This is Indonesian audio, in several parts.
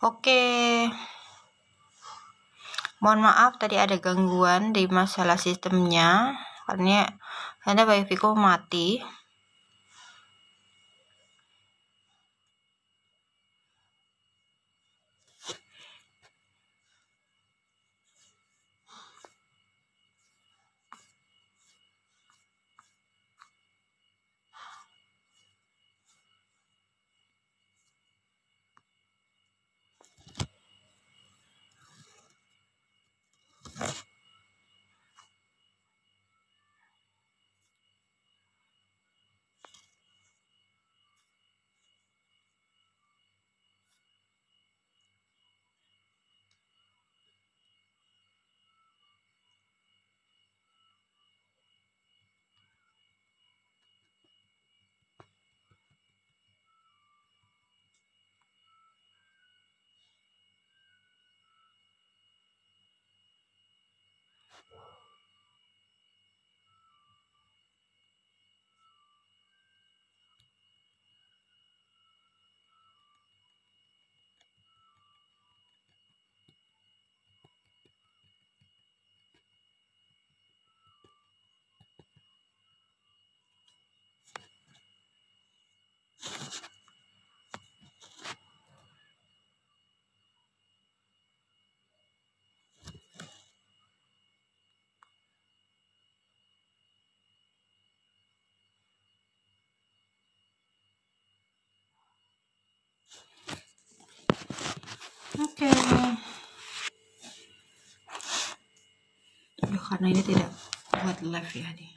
Oke, mohon maaf tadi ada gangguan di masalah sistemnya karena wifi ku mati. Oke. Aduh, karena ini tidak buat live ya nih.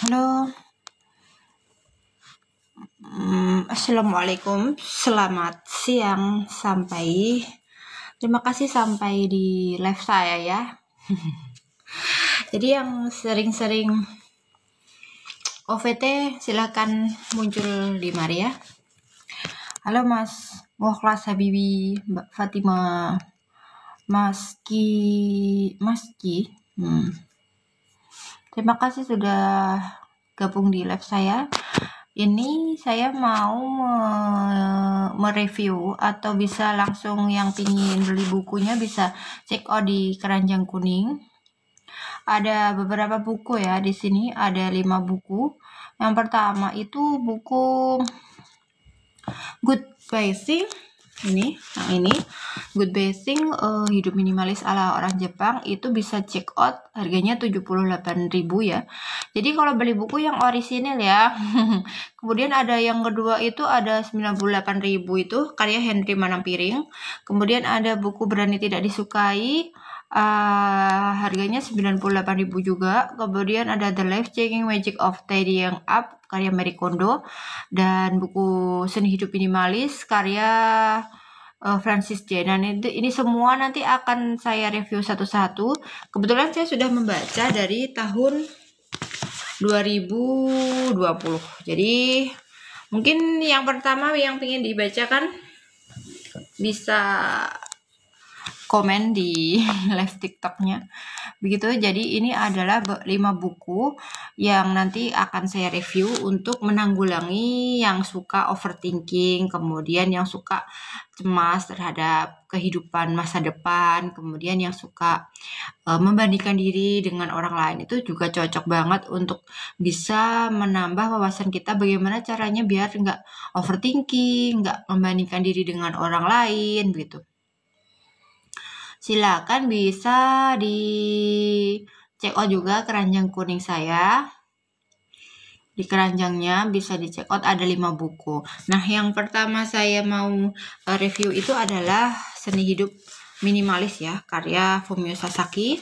Halo. Assalamualaikum, selamat siang sampai. Terima kasih sampai di live saya ya. Jadi yang sering-sering OVT silakan muncul di mari ya. Halo Mas Mukhlas Habibi, Mbak Fatima, Mas Ki. Terima kasih sudah gabung di live saya. Ini saya mau mereview atau bisa langsung yang pingin beli bukunya bisa check out di Keranjang Kuning. Ada beberapa buku ya di sini, ada 5 buku. Yang pertama itu buku Good Basic. Ini Good Basic hidup minimalis ala orang Jepang, itu bisa check out, harganya 78.000 ya. Jadi kalau beli buku yang orisinil ya. Kemudian ada yang kedua itu ada 98.000 itu karya Henry Manampiring. Kemudian ada buku Berani Tidak Disukai, harganya 98.000 juga. Kemudian ada The Life Changing Magic of Tidying Up karya Marie Kondo, dan buku Seni Hidup Minimalis karya Francis J. Dan ini semua nanti akan saya review satu-satu. Kebetulan saya sudah membaca dari tahun 2020. Jadi mungkin yang pertama yang ingin dibacakan bisa komen di live TikToknya. Begitu, jadi ini adalah 5 buku yang nanti akan saya review untuk menanggulangi yang suka overthinking, kemudian yang suka cemas terhadap kehidupan masa depan, kemudian yang suka membandingkan diri dengan orang lain. Itu juga cocok banget untuk bisa menambah wawasan kita bagaimana caranya biar nggak overthinking, nggak membandingkan diri dengan orang lain, begitu. Silakan bisa di check out juga Keranjang Kuning saya. Di keranjangnya bisa di check out, ada 5 buku. Nah, yang pertama saya mau review itu adalah Seni Hidup Minimalis ya, karya Fumio Sasaki.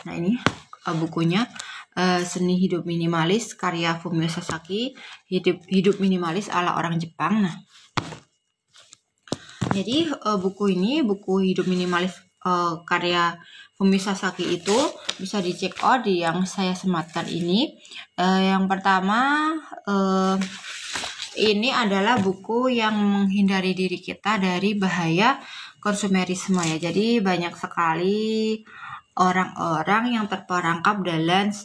Nah, ini bukunya Seni Hidup Minimalis karya Fumio Sasaki, hidup minimalis ala orang Jepang. Nah, jadi buku ini, buku Hidup Minimalis karya Fumio Sasaki itu bisa dicek out di yang saya sematkan ini. Yang pertama, ini adalah buku yang menghindari diri kita dari bahaya konsumerisme ya. Jadi banyak sekali orang-orang yang terperangkap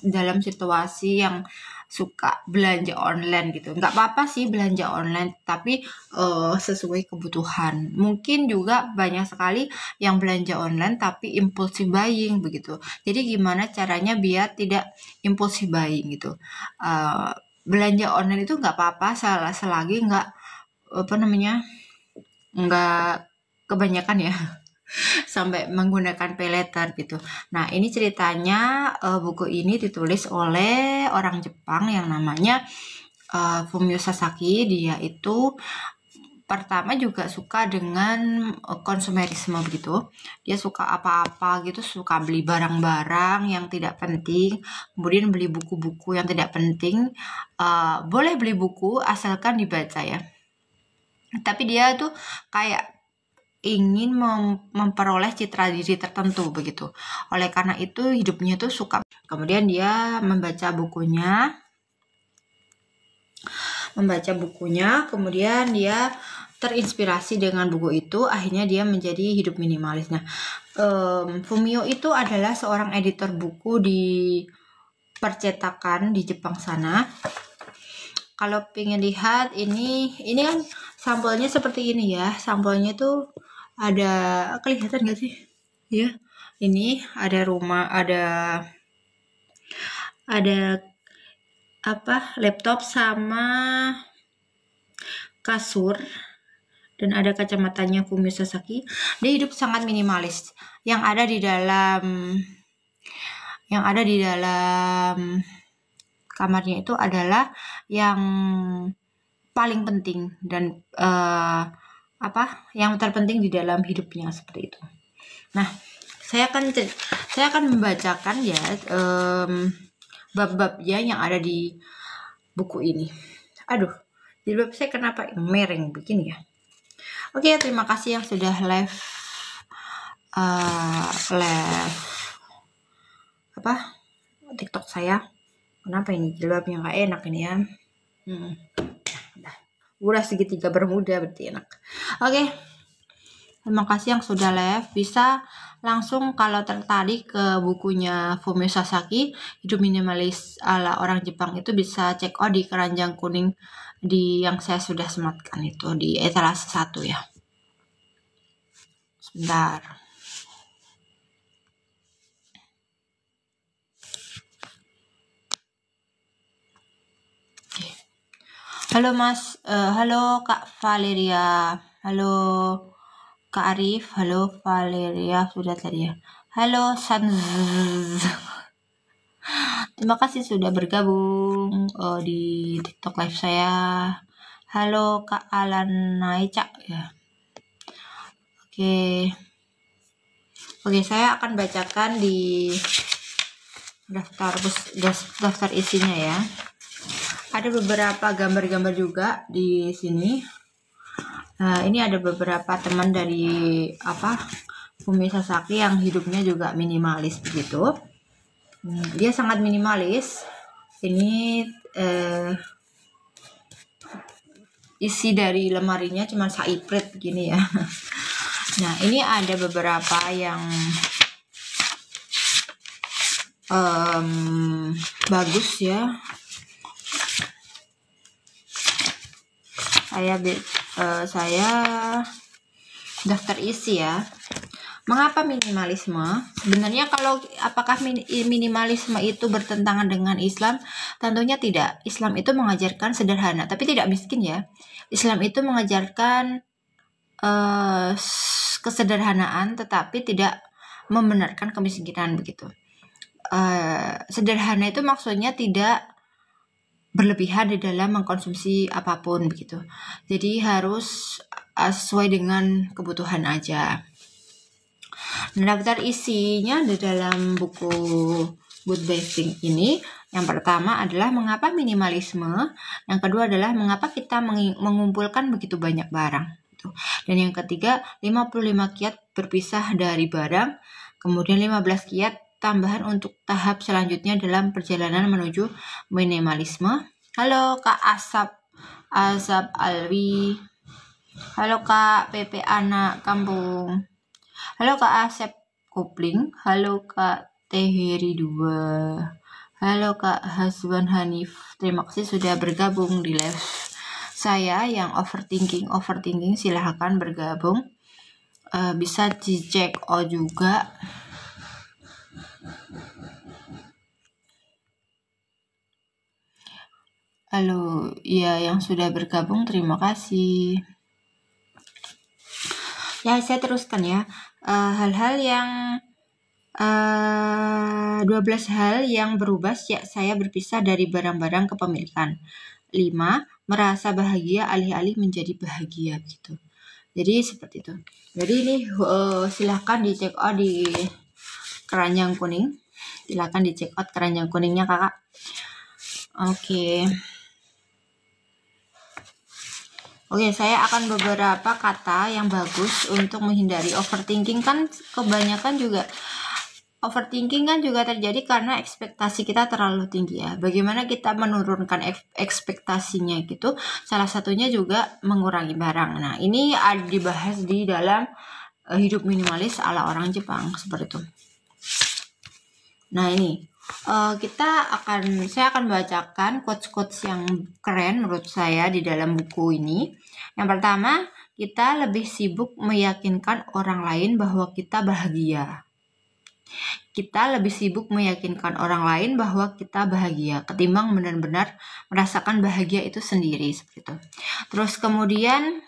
dalam situasi yang suka belanja online gitu. Nggak apa-apa sih belanja online, tapi sesuai kebutuhan. Mungkin juga banyak sekali yang belanja online tapi impulsive buying begitu. Jadi gimana caranya biar tidak impulsive buying gitu. Belanja online itu nggak apa-apa selagi nggak nggak kebanyakan ya. Sampai menggunakan pay letter gitu. Nah, ini ceritanya buku ini ditulis oleh orang Jepang yang namanya Fumio Sasaki. Dia itu pertama juga suka dengan konsumerisme begitu. Dia suka apa-apa gitu, suka beli barang-barang yang tidak penting, kemudian beli buku-buku yang tidak penting. Boleh beli buku asalkan dibaca ya. Tapi dia tuh kayak ingin memperoleh citra diri tertentu begitu. Oleh karena itu hidupnya tuh suka. Kemudian dia membaca bukunya, kemudian dia terinspirasi dengan buku itu, akhirnya dia menjadi hidup minimalis. Nah, Fumio itu adalah seorang editor buku di percetakan di Jepang sana. Kalau pengen lihat ini kan sampelnya seperti ini ya. Sampelnya tuh ada, kelihatan nggak sih ya, ini ada rumah, ada apa, laptop sama kasur, dan ada kacamatanya Fumio Sasaki. Dia hidup sangat minimalis. Yang ada di dalam kamarnya itu adalah yang paling penting dan yang terpenting di dalam hidupnya, seperti itu. Nah, saya akan membacakan ya bab-babnya yang ada di buku ini. Aduh, jilbab saya kenapa mereng begini ya? Oke, terima kasih yang sudah live TikTok saya. Kenapa ini jilbabnya nggak enak ini ya? Udah segitiga bermuda berarti enak. Oke. Terima kasih yang sudah live. Bisa langsung kalau tertarik ke bukunya Fumio Sasaki, Hidup Minimalis ala Orang Jepang, itu bisa check out di keranjang kuning di yang saya sudah sematkan itu di etalase 1 ya. Sebentar. Halo Mas, halo Kak Valeria, halo Kak Arif, halo Valeria, sudah tadi ya. Halo Sanz, terima kasih sudah bergabung di TikTok live saya. Halo Kak Alan Naica ya. Oke, saya akan bacakan di daftar isinya ya. Ada beberapa gambar-gambar juga di sini. Nah, ini ada beberapa teman dari Fumio Sasaki yang hidupnya juga minimalis begitu. Dia sangat minimalis. Ini isi dari lemarinya cuma saiprit begini ya. Nah, ini ada beberapa yang bagus ya. Saya daftar isi ya. Mengapa minimalisme? Sebenarnya apakah minimalisme itu bertentangan dengan Islam? Tentunya tidak. Islam itu mengajarkan sederhana, tapi tidak miskin ya. Islam itu mengajarkan kesederhanaan, tetapi tidak membenarkan kemiskinan begitu. Sederhana itu maksudnya tidak berlebihan di dalam mengkonsumsi apapun begitu. Jadi harus sesuai dengan kebutuhan aja. Nah, daftar isinya di dalam buku Good Basic ini, yang pertama adalah mengapa minimalisme, yang kedua adalah mengapa kita mengumpulkan begitu banyak barang. itu. Dan yang ketiga, 55 kiat berpisah dari barang, kemudian 15 kiat tambahan untuk tahap selanjutnya dalam perjalanan menuju minimalisme. Halo Kak Asap Alwi. Halo Kak PP Anak Kampung. Halo Kak Asep Kopling. Halo Kak Teheri 2. Halo Kak Hasban Hanif. Terima kasih sudah bergabung di live saya yang overthinking. Silahkan bergabung. Bisa dicek juga. Halo, ya yang sudah bergabung terima kasih. Ya, saya teruskan ya. Hal-hal yang 12 hal yang berubah sejak saya berpisah dari barang-barang kepemilikan. 5. Merasa bahagia alih-alih menjadi bahagia gitu. Jadi seperti itu. Jadi ini silahkan dicek out di keranjang kuning. Silahkan dicek out keranjang kuningnya kakak. Oke, saya akan beberapa kata yang bagus untuk menghindari overthinking. Kan kebanyakan juga overthinking kan juga terjadi karena ekspektasi kita terlalu tinggi ya. Bagaimana kita menurunkan ekspektasinya gitu. Salah satunya juga mengurangi barang. Nah, ini dibahas di dalam hidup minimalis ala orang Jepang seperti itu. Nah, ini saya akan bacakan quotes-quotes yang keren menurut saya di dalam buku ini. Yang pertama, kita lebih sibuk meyakinkan orang lain bahwa kita bahagia. Kita lebih sibuk meyakinkan orang lain bahwa kita bahagia ketimbang benar-benar merasakan bahagia itu sendiri seperti itu. Terus kemudian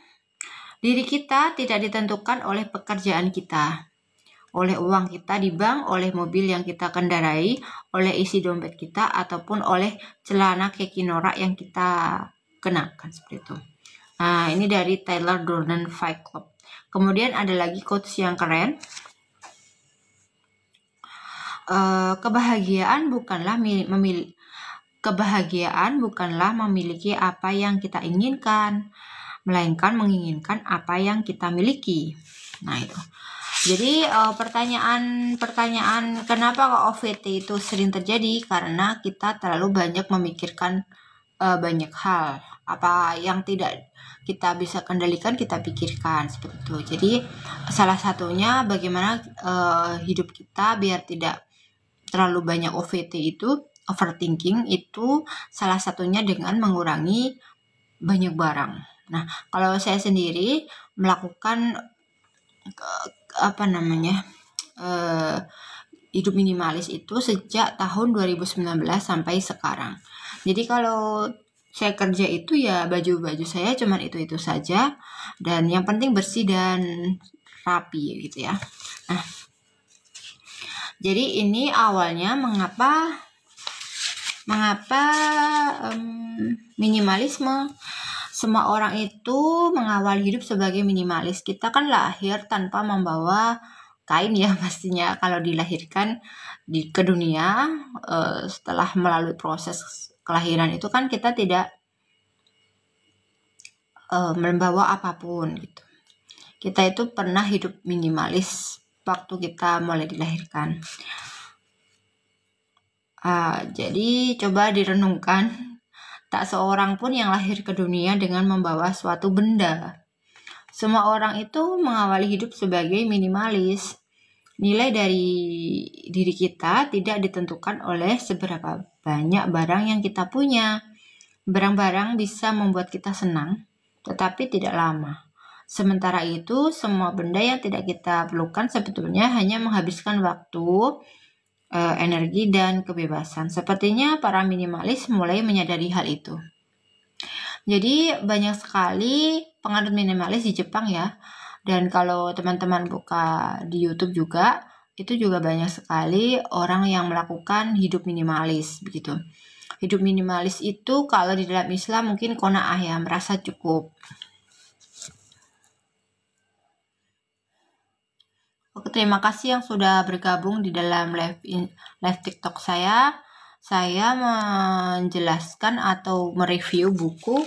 diri kita tidak ditentukan oleh pekerjaan kita, oleh uang kita di bank, oleh mobil yang kita kendarai, oleh isi dompet kita, ataupun oleh celana kaki norak yang kita kenakan seperti itu. Nah, ini dari Tyler Durden Fight Club. Kemudian ada lagi quotes yang keren. Kebahagiaan bukanlah memiliki apa yang kita inginkan, melainkan menginginkan apa yang kita miliki. Nah, itu. Jadi pertanyaan kenapa kok OVT itu sering terjadi? Karena kita terlalu banyak memikirkan banyak hal. Apa yang tidak kita bisa kendalikan kita pikirkan seperti itu. Jadi salah satunya bagaimana hidup kita biar tidak terlalu banyak OVT itu, overthinking itu salah satunya dengan mengurangi banyak barang. Nah, kalau saya sendiri melakukan hidup minimalis itu sejak tahun 2019 sampai sekarang. Jadi kalau saya kerja itu ya baju-baju saya cuman itu saja, dan yang penting bersih dan rapi gitu ya. Nah, jadi ini awalnya mengapa minimalisme. Semua orang itu mengawali hidup sebagai minimalis. Kita kan lahir tanpa membawa kain ya pastinya. Kalau dilahirkan ke dunia setelah melalui proses kelahiran itu kan kita tidak membawa apapun gitu. Kita itu pernah hidup minimalis waktu kita mulai dilahirkan. Jadi coba direnungkan, tak seorang pun yang lahir ke dunia dengan membawa suatu benda. Semua orang itu mengawali hidup sebagai minimalis. Nilai dari diri kita tidak ditentukan oleh seberapa banyak barang yang kita punya. Barang-barang bisa membuat kita senang, tetapi tidak lama. Sementara itu, semua benda yang tidak kita perlukan sebetulnya hanya menghabiskan waktu, energi, dan kebebasan. Sepertinya para minimalis mulai menyadari hal itu. Jadi banyak sekali penganut minimalis di Jepang ya. Dan kalau teman-teman buka di YouTube juga, itu juga banyak sekali orang yang melakukan hidup minimalis begitu. Hidup minimalis itu kalau di dalam Islam mungkin qanaah ya, merasa cukup. Oke, terima kasih yang sudah bergabung di dalam live TikTok saya. Saya menjelaskan atau mereview buku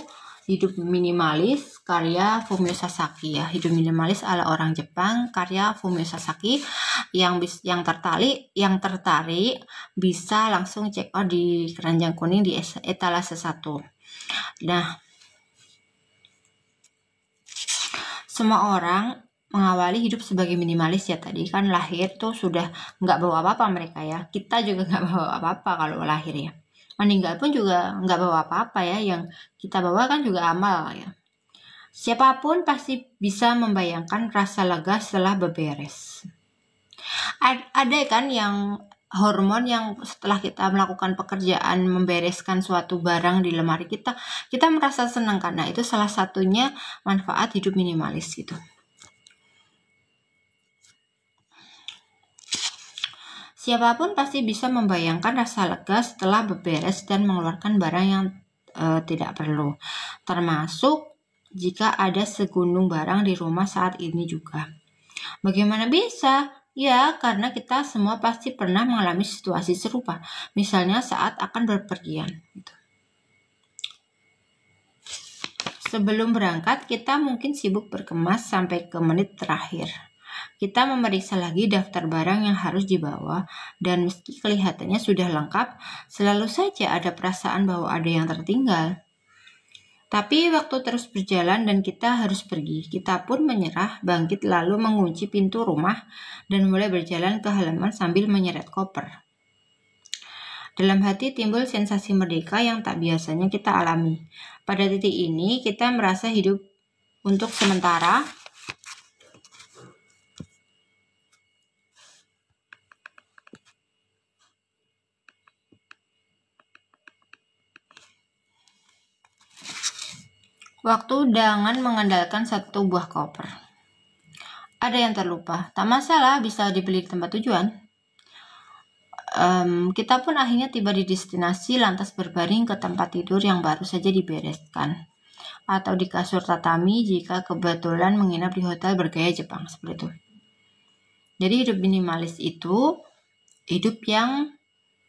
Hidup Minimalis karya Fumio Sasaki ya. Hidup Minimalis ala orang Jepang karya Fumio Sasaki. Yang tertarik bisa langsung check out di keranjang kuning di etalase 1. Nah, semua orang mengawali hidup sebagai minimalis ya, tadi kan lahir tuh sudah nggak bawa apa-apa mereka ya. Kita juga nggak bawa apa-apa kalau lahir ya. Meninggal pun juga nggak bawa apa-apa ya, yang kita bawa kan juga amal ya. Siapapun pasti bisa membayangkan rasa lega setelah beberes. Ada kan yang hormon yang setelah kita melakukan pekerjaan membereskan suatu barang di lemari kita merasa senang, karena itu salah satunya manfaat hidup minimalis gitu. Siapapun pasti bisa membayangkan rasa lega setelah beberes dan mengeluarkan barang yang tidak perlu, termasuk jika ada segunung barang di rumah saat ini juga. Bagaimana bisa? Ya, karena kita semua pasti pernah mengalami situasi serupa, misalnya saat akan berpergian. Sebelum berangkat, kita mungkin sibuk berkemas sampai ke menit terakhir. Kita memeriksa lagi daftar barang yang harus dibawa, dan meski kelihatannya sudah lengkap, selalu saja ada perasaan bahwa ada yang tertinggal. Tapi waktu terus berjalan dan kita harus pergi. Kita pun menyerah, bangkit lalu mengunci pintu rumah dan mulai berjalan ke halaman sambil menyeret koper. Dalam hati timbul sensasi merdeka yang tak biasanya kita alami. Pada titik ini kita merasa hidup untuk sementara. Waktu dengan mengandalkan satu buah koper. Ada yang terlupa, tak masalah, bisa dibeli di tempat tujuan. Kita pun akhirnya tiba di destinasi, lantas berbaring ke tempat tidur yang baru saja dibereskan, atau di kasur tatami jika kebetulan menginap di hotel bergaya Jepang seperti itu. Jadi hidup minimalis itu hidup yang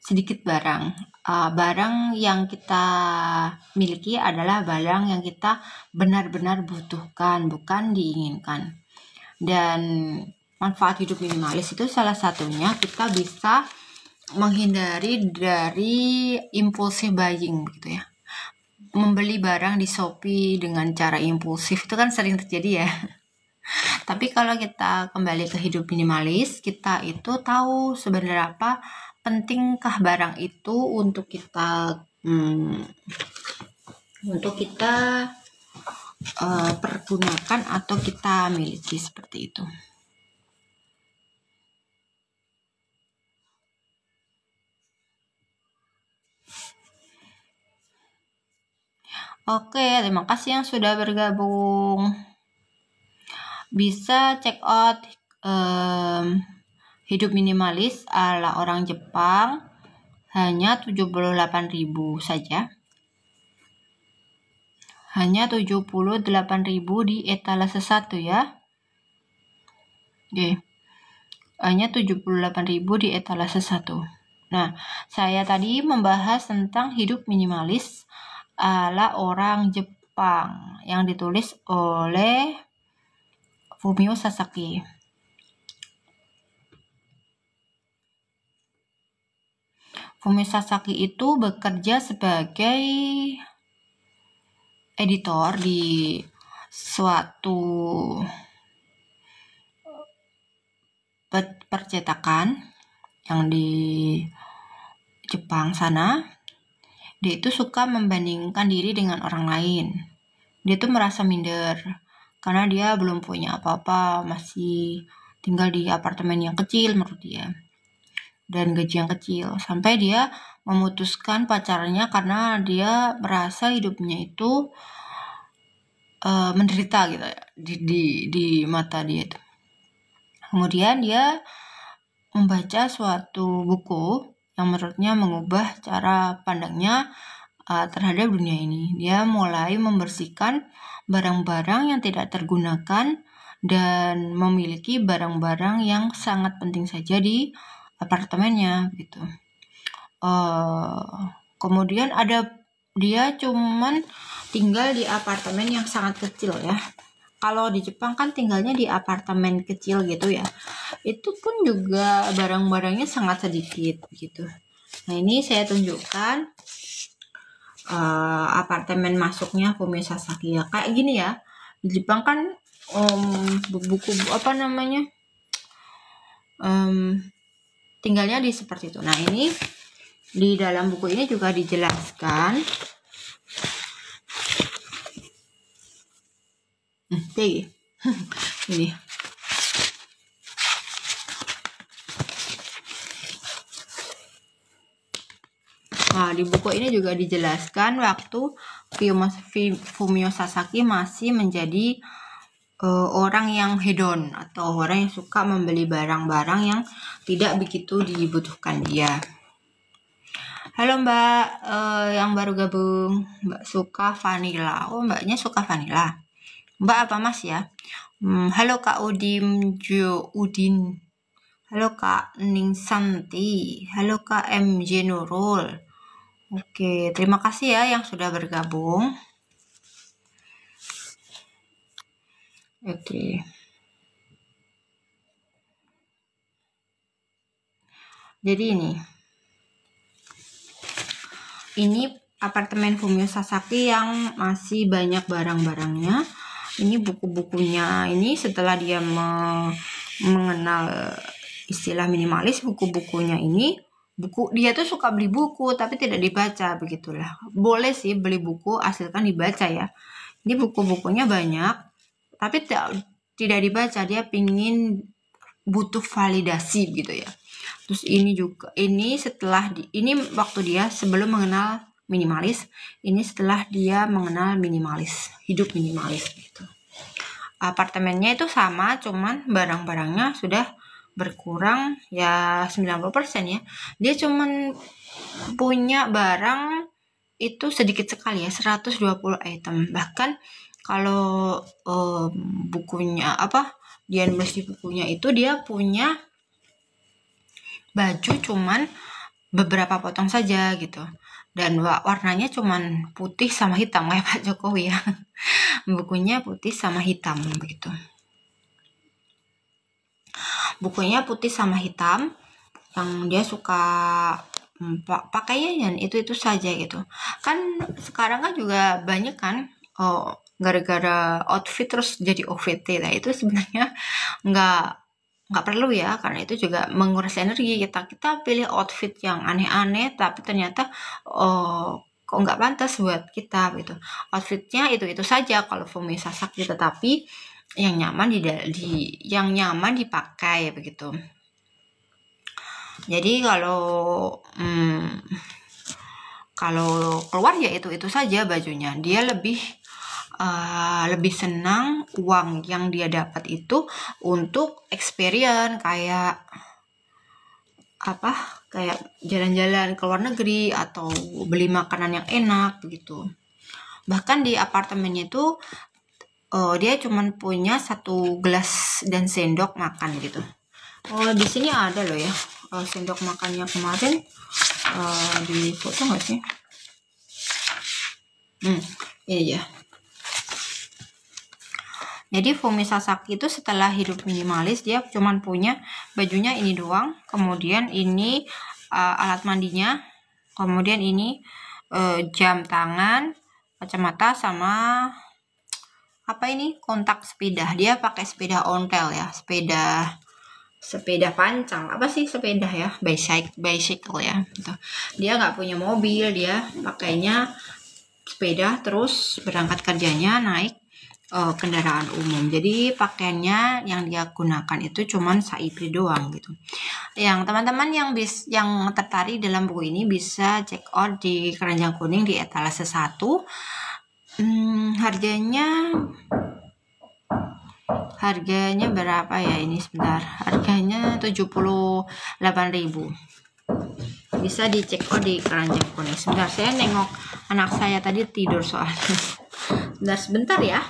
sedikit barang. Barang yang kita miliki adalah barang yang kita benar-benar butuhkan, bukan diinginkan. Dan manfaat hidup minimalis itu salah satunya kita bisa menghindari dari impulsif buying gitu ya. Membeli barang di Shopee dengan cara impulsif itu kan sering terjadi ya. Tapi kalau kita kembali ke hidup minimalis, kita itu tahu sebenarnya apa pentingkah barang itu untuk kita pergunakan atau kita miliki, seperti itu. Oke, terima kasih yang sudah bergabung. Bisa check out hidup minimalis ala orang Jepang, hanya 78.000 saja. Hanya 78.000 di etalase 1 ya. Oke. Hanya 78.000 di etalase 1. Nah, saya tadi membahas tentang hidup minimalis ala orang Jepang yang ditulis oleh Fumio Sasaki. Fumio Sasaki itu bekerja sebagai editor di suatu percetakan yang di Jepang sana. Dia itu suka membandingkan diri dengan orang lain. Dia tuh merasa minder karena dia belum punya apa-apa, masih tinggal di apartemen yang kecil menurut dia, dan gaji yang kecil. Sampai dia memutuskan pacarnya karena dia merasa hidupnya itu menderita gitu ya, di mata dia itu. Kemudian dia membaca suatu buku yang menurutnya mengubah cara pandangnya terhadap dunia ini. Dia mulai membersihkan barang-barang yang tidak tergunakan dan memiliki barang-barang yang sangat penting saja di apartemennya gitu. Kemudian ada dia cuman tinggal di apartemen yang sangat kecil ya. Kalau di Jepang kan tinggalnya di apartemen kecil gitu ya. Itu pun juga barang-barangnya sangat sedikit gitu. Nah, ini saya tunjukkan apartemen masuknya Fumio Sasaki ya. Kayak gini ya. Di Jepang kan buku apa namanya? Tinggalnya di seperti itu. Nah, ini di dalam buku ini juga dijelaskan ini. Nah, di buku ini juga dijelaskan waktu Fumio Sasaki masih menjadi orang yang hedon atau orang yang suka membeli barang-barang yang tidak begitu dibutuhkan dia. Halo Mbak, yang baru gabung, Mbak suka vanilla. Oh, Mbaknya suka vanilla. Mbak apa Mas ya? Halo Kak Udin. Halo Kak Ningsanti. Halo Kak MJ Nurul. Oke, terima kasih ya yang sudah bergabung. Oke. Jadi ini apartemen Fumio Sasaki yang masih banyak barang-barangnya. Ini buku-bukunya. Ini setelah dia mengenal istilah minimalis, buku-bukunya ini, dia tuh suka beli buku tapi tidak dibaca, begitulah. Boleh sih beli buku, asalkan dibaca ya. Ini buku-bukunya banyak tapi tidak dibaca, dia pingin butuh validasi gitu ya. Terus ini juga, ini waktu dia sebelum mengenal minimalis, ini setelah dia mengenal minimalis, hidup minimalis gitu. Apartemennya itu sama, cuman barang-barangnya sudah berkurang ya 90% ya. Dia cuman punya barang itu sedikit sekali ya, 120 item. Bahkan kalau bukunya dia nulis di bukunya itu, dia punya baju cuman beberapa potong saja gitu, dan warnanya cuman putih sama hitam kayak Pak Jokowi ya. Bukunya putih sama hitam begitu. Bukunya putih sama hitam, yang dia suka pakainya itu saja gitu. Kan sekarang kan juga banyak kan gara-gara outfit terus jadi OVT. Nah, itu sebenarnya nggak perlu ya, karena itu juga menguras energi kita pilih outfit yang aneh-aneh tapi ternyata kok nggak pantas buat kita gitu. Outfitnya itu saja kalau Fumio Sasaki, tetapi yang nyaman dipakai begitu. Jadi kalau keluar ya itu saja bajunya. Dia lebih senang uang yang dia dapat itu untuk experience, kayak jalan-jalan ke luar negeri atau beli makanan yang enak begitu. Bahkan di apartemennya itu dia cuma punya 1 gelas dan sendok makan gitu. Di sini ada loh ya sendok makannya kemarin, di foto nggak sih? Ini ya. Jadi Fumio Sasaki itu setelah hidup minimalis, dia cuma punya bajunya ini doang, kemudian ini alat mandinya, kemudian ini jam tangan, kacamata, sama kontak sepeda. Dia pakai sepeda ontel ya, sepeda pancang, sepeda ya, bicycle ya gitu. Dia nggak punya mobil, dia pakainya sepeda, terus berangkat kerjanya naik kendaraan umum. Jadi pakaiannya yang dia gunakan itu cuman saipri doang gitu. Yang teman-teman yang tertarik dalam buku ini bisa check out di Keranjang Kuning di etalase 1. Harganya berapa ya ini, sebentar. Harganya 78.000. Bisa dicek out di Keranjang Kuning. Sebentar, saya nengok anak saya tadi tidur soalnya. Sebentar ya.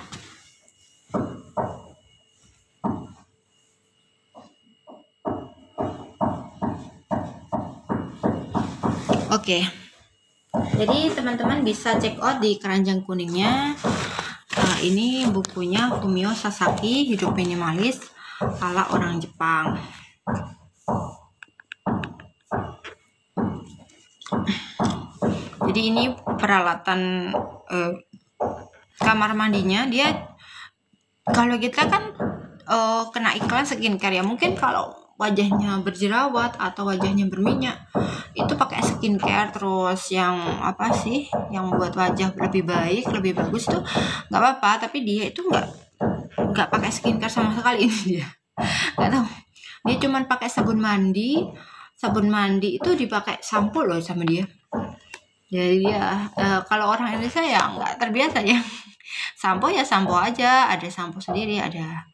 Oke. Jadi teman-teman bisa check out di keranjang kuningnya. Ini bukunya Fumio Sasaki, Hidup Minimalis ala orang Jepang. Jadi ini peralatan kamar mandinya. Dia kalau kita kan kena iklan skincare ya, mungkin kalau wajahnya berjerawat atau wajahnya berminyak itu pakai skincare terus yang apa sih yang buat wajah lebih baik, lebih bagus tuh nggak apa-apa. Tapi dia itu nggak pakai skincare sama sekali. Ini dia nggak tahu, dia cuman pakai sabun mandi itu dipakai sampo loh sama dia. Jadi ya kalau orang Indonesia ya nggak terbiasa ya, sampo ya sampo aja, ada sampo sendiri, ada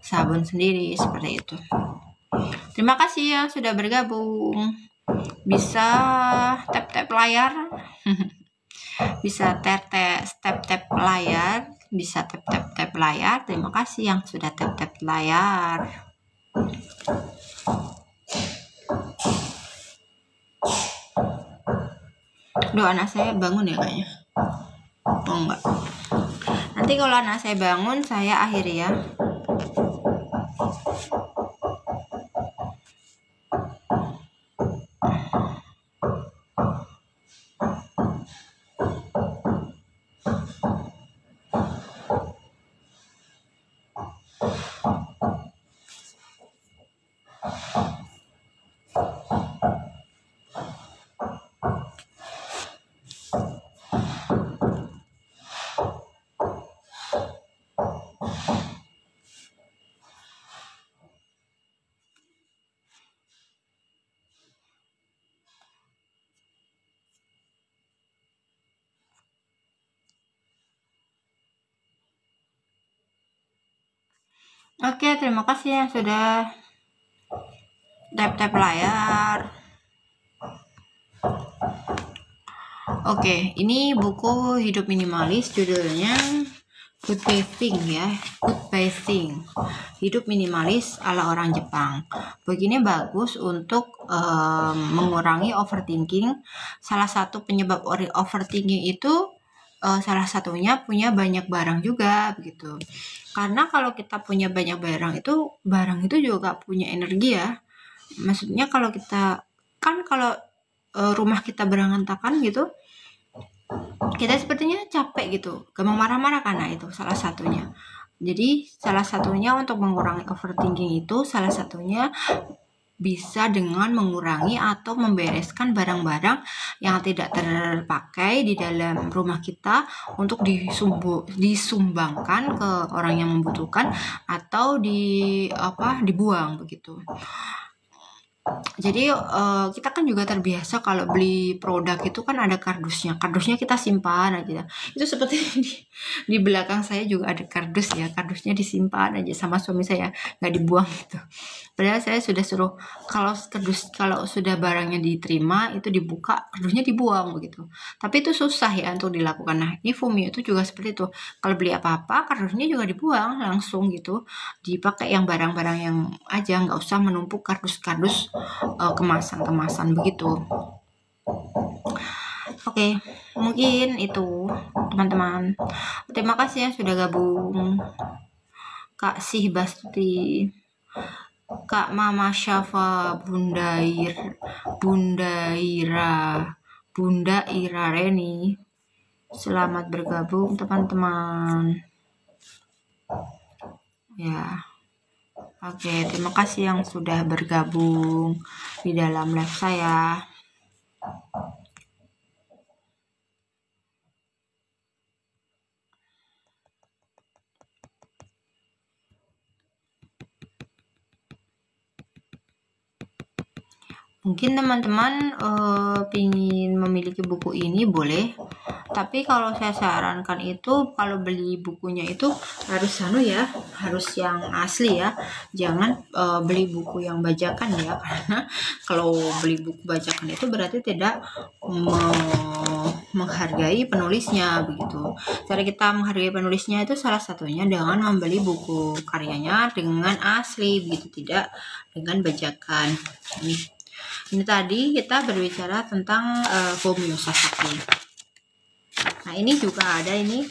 sabun sendiri, seperti itu. Terima kasih yang sudah bergabung. Bisa tap-tap layar, bisa tap-tap layar, bisa tap-tap layar. Terima kasih yang sudah tap-tap layar. Duh, anak saya bangun ya kayaknya. Oh enggak. Nanti kalau anak saya bangun, saya akhiri ya. Oke, terima kasih yang sudah tap-tap layar. Oke, ini buku Hidup Minimalis, judulnya Good Bathing ya, Good Bathing, Hidup Minimalis ala orang Jepang. Begini bagus untuk mengurangi overthinking. Salah satu penyebab overthinking itu salah satunya punya banyak barang juga begitu. Karena kalau kita punya banyak barang itu juga punya energi ya. Maksudnya kalau kita kalau rumah kita berantakan gitu, kita sepertinya capek gitu, gampang marah-marah karena itu salah satunya. Jadi salah satunya untuk mengurangi overthinking itu salah satunya bisa dengan mengurangi atau membereskan barang-barang yang tidak terpakai di dalam rumah kita untuk disumbangkan ke orang yang membutuhkan atau dibuang begitu. Jadi kita kan juga terbiasa kalau beli produk itu kan ada kardusnya kita simpan aja. Itu seperti di belakang saya juga ada kardus ya, kardusnya disimpan aja sama suami saya, nggak dibuang gitu. Padahal saya sudah suruh kalau sudah barangnya diterima itu dibuka, kardusnya dibuang begitu. Tapi itu susah ya untuk dilakukan. Nah ini Fumio itu juga seperti itu. Kalau beli apa-apa kardusnya juga dibuang langsung gitu, dipakai yang barang-barang yang aja, nggak usah menumpuk kardus-kardus kemasan begitu. Oke, mungkin itu teman-teman. Terima kasih yang sudah gabung. Kak Sih Bastuti, Kak Mama Syafa, Bunda Ira Reni. Selamat bergabung teman-teman. Ya. Oke, terima kasih yang sudah bergabung di dalam live saya. Mungkin teman-teman ingin memiliki buku ini boleh, tapi kalau saya sarankan itu kalau beli bukunya itu harus yang asli ya, jangan beli buku yang bajakan ya, karena kalau beli buku bajakan itu berarti tidak menghargai penulisnya begitu. Cara kita menghargai penulisnya itu salah satunya dengan membeli buku karyanya dengan asli begitu, tidak dengan bajakan. Ini tadi kita berbicara tentang Fumio Sasaki. Nah ini juga ada ini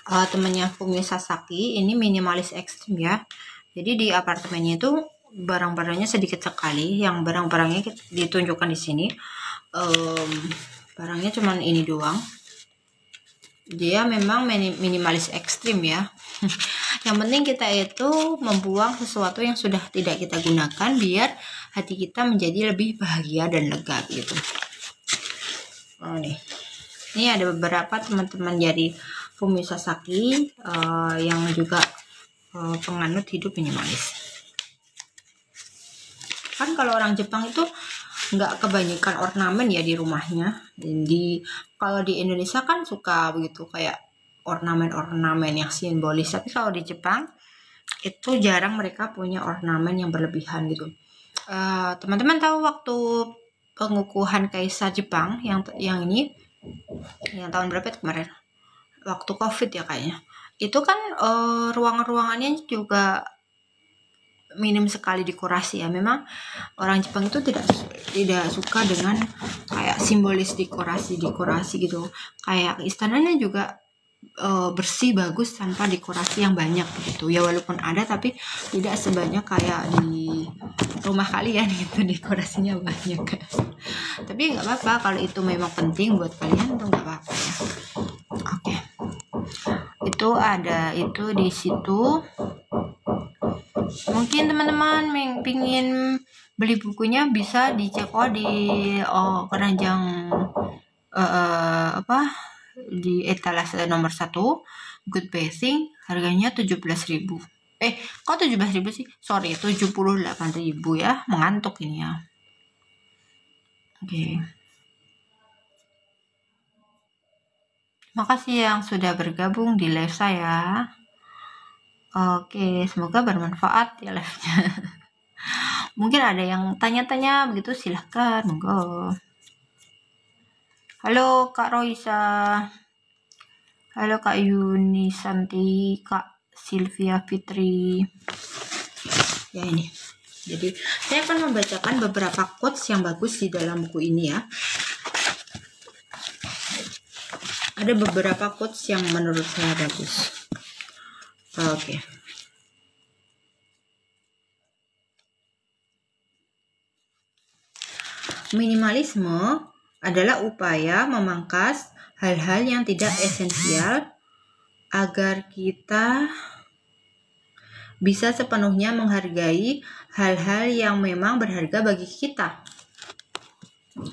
temannya Fumi Sasaki, ini minimalis ekstrim ya. Jadi di apartemennya itu barang-barangnya sedikit sekali, yang barang-barangnya ditunjukkan di sini. Barangnya cuman ini doang. Dia memang minimalis ekstrim ya. Yang penting kita itu membuang sesuatu yang sudah tidak kita gunakan biar hati kita menjadi lebih bahagia dan lega gitu. Oh nih, ini ada beberapa teman-teman dari Fumi Sasaki yang juga penganut hidup minimalis. Kan kalau orang Jepang itu nggak kebanyakan ornamen ya di rumahnya. Kalau di Indonesia kan suka begitu kayak ornamen-ornamen yang simbolis, tapi kalau di Jepang itu jarang mereka punya ornamen yang berlebihan gitu. Teman-teman tahu waktu pengukuhan Kaisar Jepang yang ini yang tahun berapa itu kemarin? Waktu COVID ya kayaknya. Itu kan ruangan-ruangannya juga minim sekali dekorasi ya. Memang orang Jepang itu tidak suka dengan kayak simbolis dekorasi gitu. Kayak istananya juga bersih bagus tanpa dekorasi yang banyak gitu ya, walaupun ada tapi tidak sebanyak kayak di rumah kalian gitu dekorasinya banyak. Tapi nggak apa-apa kalau itu memang penting buat kalian, tuh nggak apa-apa ya. Oke, itu ada itu di situ. Mungkin teman-teman pingin beli bukunya bisa dicek di keranjang di etalase nomor 1 Good Bathing, harganya 17.000. Kok 17.000 sih? Sorry, 78.000 ya. Mengantuk ini ya. Oke. Makasih yang sudah bergabung di live saya. Oke, semoga bermanfaat ya live-nya. Mungkin ada yang tanya-tanya begitu, silahkan, monggo. Halo Kak Roisa, halo Kak Yuni Santi, Kak Sylvia Fitri. Ya ini, jadi saya akan membacakan beberapa quotes yang bagus di dalam buku ini ya. Ada beberapa quotes yang menurut saya bagus. Oke. Minimalisme adalah upaya memangkas hal-hal yang tidak esensial agar kita bisa sepenuhnya menghargai hal-hal yang memang berharga bagi kita.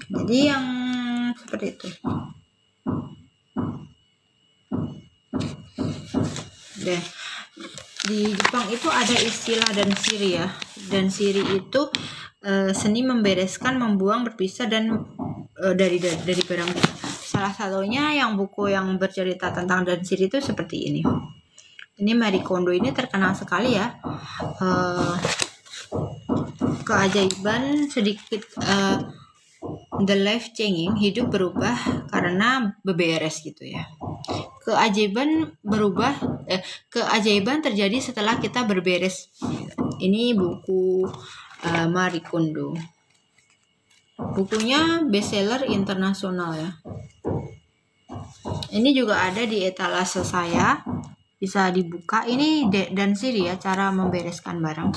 Jadi yang seperti itu. Deh. Di Jepang itu ada istilah dansiri ya. Dansiri itu seni membereskan, membuang, berpisah dan dari barang. Salah satunya yang buku yang bercerita tentang dansiri itu seperti ini. Ini Marie Kondo ini terkenal sekali ya. Keajaiban sedikit the life changing, hidup berubah karena beberes gitu ya. Keajaiban terjadi setelah kita berberes. Ini buku Marie Kondo. Bukunya bestseller internasional ya. Ini juga ada di etalase saya, bisa dibuka. Ini dansiri ya, cara membereskan barang.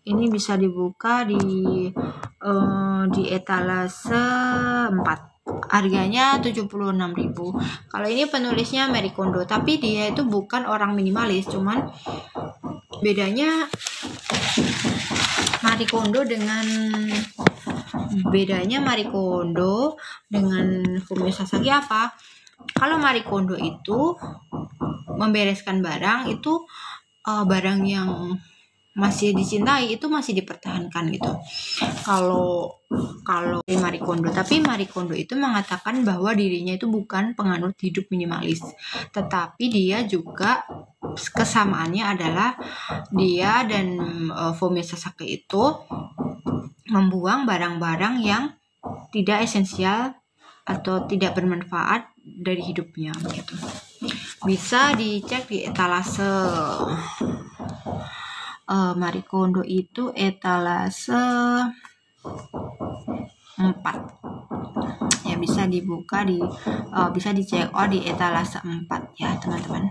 Ini bisa dibuka di etalase 4. Harganya 76.000. Kalau ini penulisnya Marie Kondo, tapi dia itu bukan orang minimalis, cuman bedanya Marie Kondo dengan Fumi Sasaki apa? Kalau Marie Kondo itu membereskan barang itu barang yang masih dicintai itu masih dipertahankan gitu. Kalau Marie Kondo, tapi Marie Kondo itu mengatakan bahwa dirinya itu bukan penganut hidup minimalis, tetapi dia juga kesamaannya adalah dia dan Fumi Sasaki itu membuang barang-barang yang tidak esensial atau tidak bermanfaat dari hidupnya gitu. Bisa dicek di etalase Marie Kondo itu etalase 4 ya, bisa dibuka bisa dicek di etalase 4 ya teman-teman.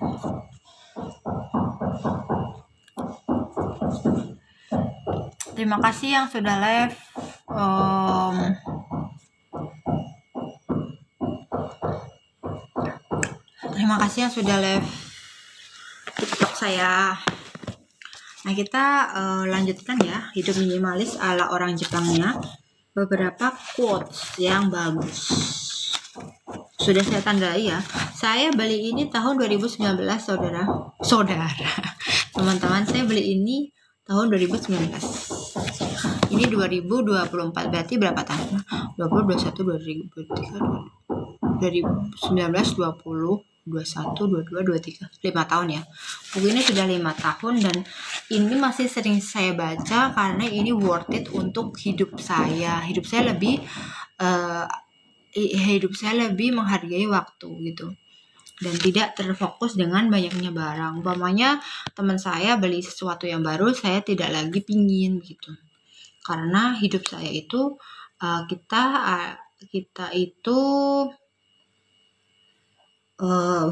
Terima kasih yang sudah live. Terima kasih yang sudah live TikTok saya. Nah, kita lanjutkan ya, hidup minimalis ala orang Jepangnya. Beberapa quotes yang bagus. Sudah saya tandai ya. Saya beli ini tahun 2019, saudara. Teman-teman, saya beli ini tahun 2019. Ini 2024, berarti berapa tahun? 20, 21, 2023, 2019, 20, 21, 22, 23, 5 tahun ya. Buku ini sudah 5 tahun dan ini masih sering saya baca karena ini worth it untuk hidup saya. Hidup saya lebih menghargai waktu gitu. Dan tidak terfokus dengan banyaknya barang. Umpamanya teman saya beli sesuatu yang baru, saya tidak lagi pingin gitu. Karena hidup saya itu kita itu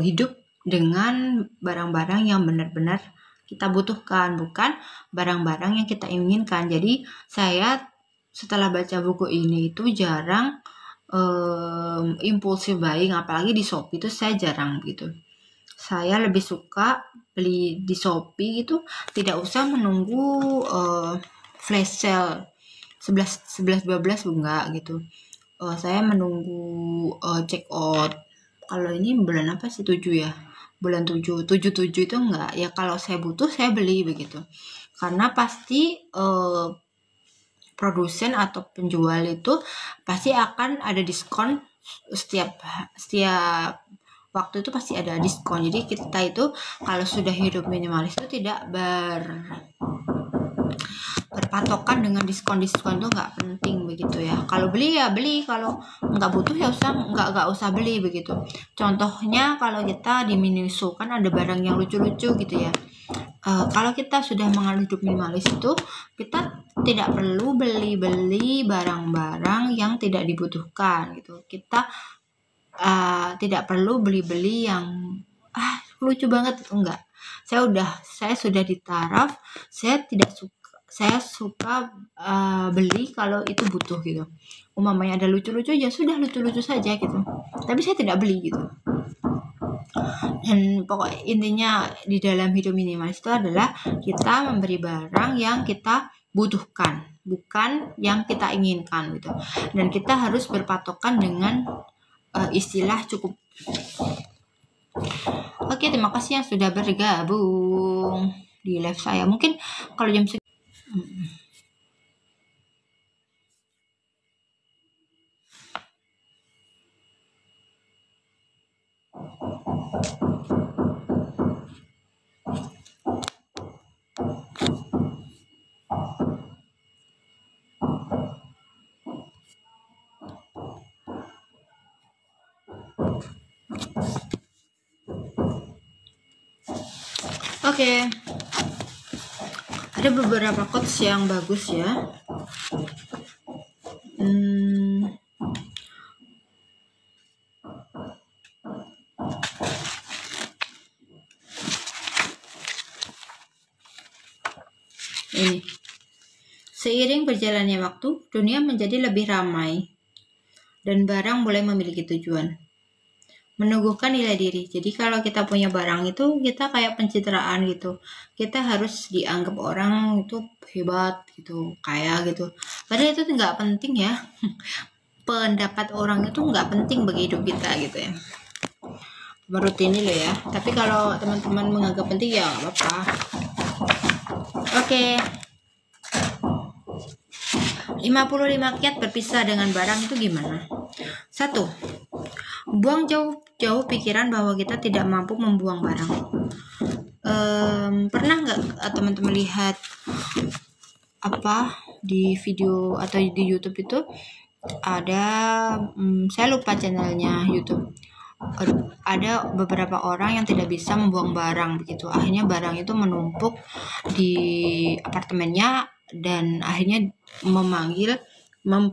hidup dengan barang-barang yang benar-benar kita butuhkan, bukan barang-barang yang kita inginkan. Jadi saya setelah baca buku ini itu jarang impulsive buying, apalagi di Shopee itu saya jarang gitu. Saya lebih suka beli di Shopee itu tidak usah menunggu flash sale 11 12 enggak gitu. Saya menunggu check out. Kalau ini bulan apa sih, 7 ya? Bulan 7 itu enggak. Ya kalau saya butuh saya beli begitu. Karena pasti produsen atau penjual itu pasti akan ada diskon setiap waktu itu pasti ada diskon. Jadi kita itu kalau sudah hidup minimalis itu tidak berpatokan dengan diskon itu nggak penting begitu ya. Kalau beli ya beli, kalau nggak butuh ya nggak usah beli begitu. Contohnya kalau kita di Miniso kan ada barang yang lucu-lucu gitu ya. Kalau kita sudah mengalami hidup minimalis itu kita tidak perlu beli barang-barang yang tidak dibutuhkan gitu. Kita tidak perlu beli yang lucu banget itu enggak. Saya sudah di taraf saya suka beli kalau itu butuh gitu. Umpamanya ada lucu-lucu ya sudah lucu-lucu saja gitu. Tapi saya tidak beli gitu. Dan pokok intinya di dalam hidup minimalis itu adalah kita memberi barang yang kita butuhkan, bukan yang kita inginkan gitu. Dan kita harus berpatokan dengan istilah cukup. Oke, terima kasih yang sudah bergabung di live saya. Mungkin kalau jam segini Oke. Ada beberapa quotes yang bagus ya. Ini. Seiring berjalannya waktu, dunia menjadi lebih ramai dan barang mulai memiliki tujuan. Menumbuhkan nilai diri. Jadi kalau kita punya barang itu kita kayak pencitraan gitu. Kita harus dianggap orang itu hebat gitu, kaya gitu. Padahal itu nggak penting ya. Pendapat orang itu nggak penting bagi hidup kita gitu ya. Menurut ini loh ya. Tapi kalau teman-teman menganggap penting ya nggak apa-apa. Oke. 55 kiat berpisah dengan barang itu gimana? 1. Buang jauh pikiran bahwa kita tidak mampu membuang barang. Pernah nggak teman-teman lihat di video atau di YouTube itu ada saya lupa channelnya YouTube. Ada beberapa orang yang tidak bisa membuang barang begitu. Akhirnya barang itu menumpuk di apartemennya dan akhirnya memanggil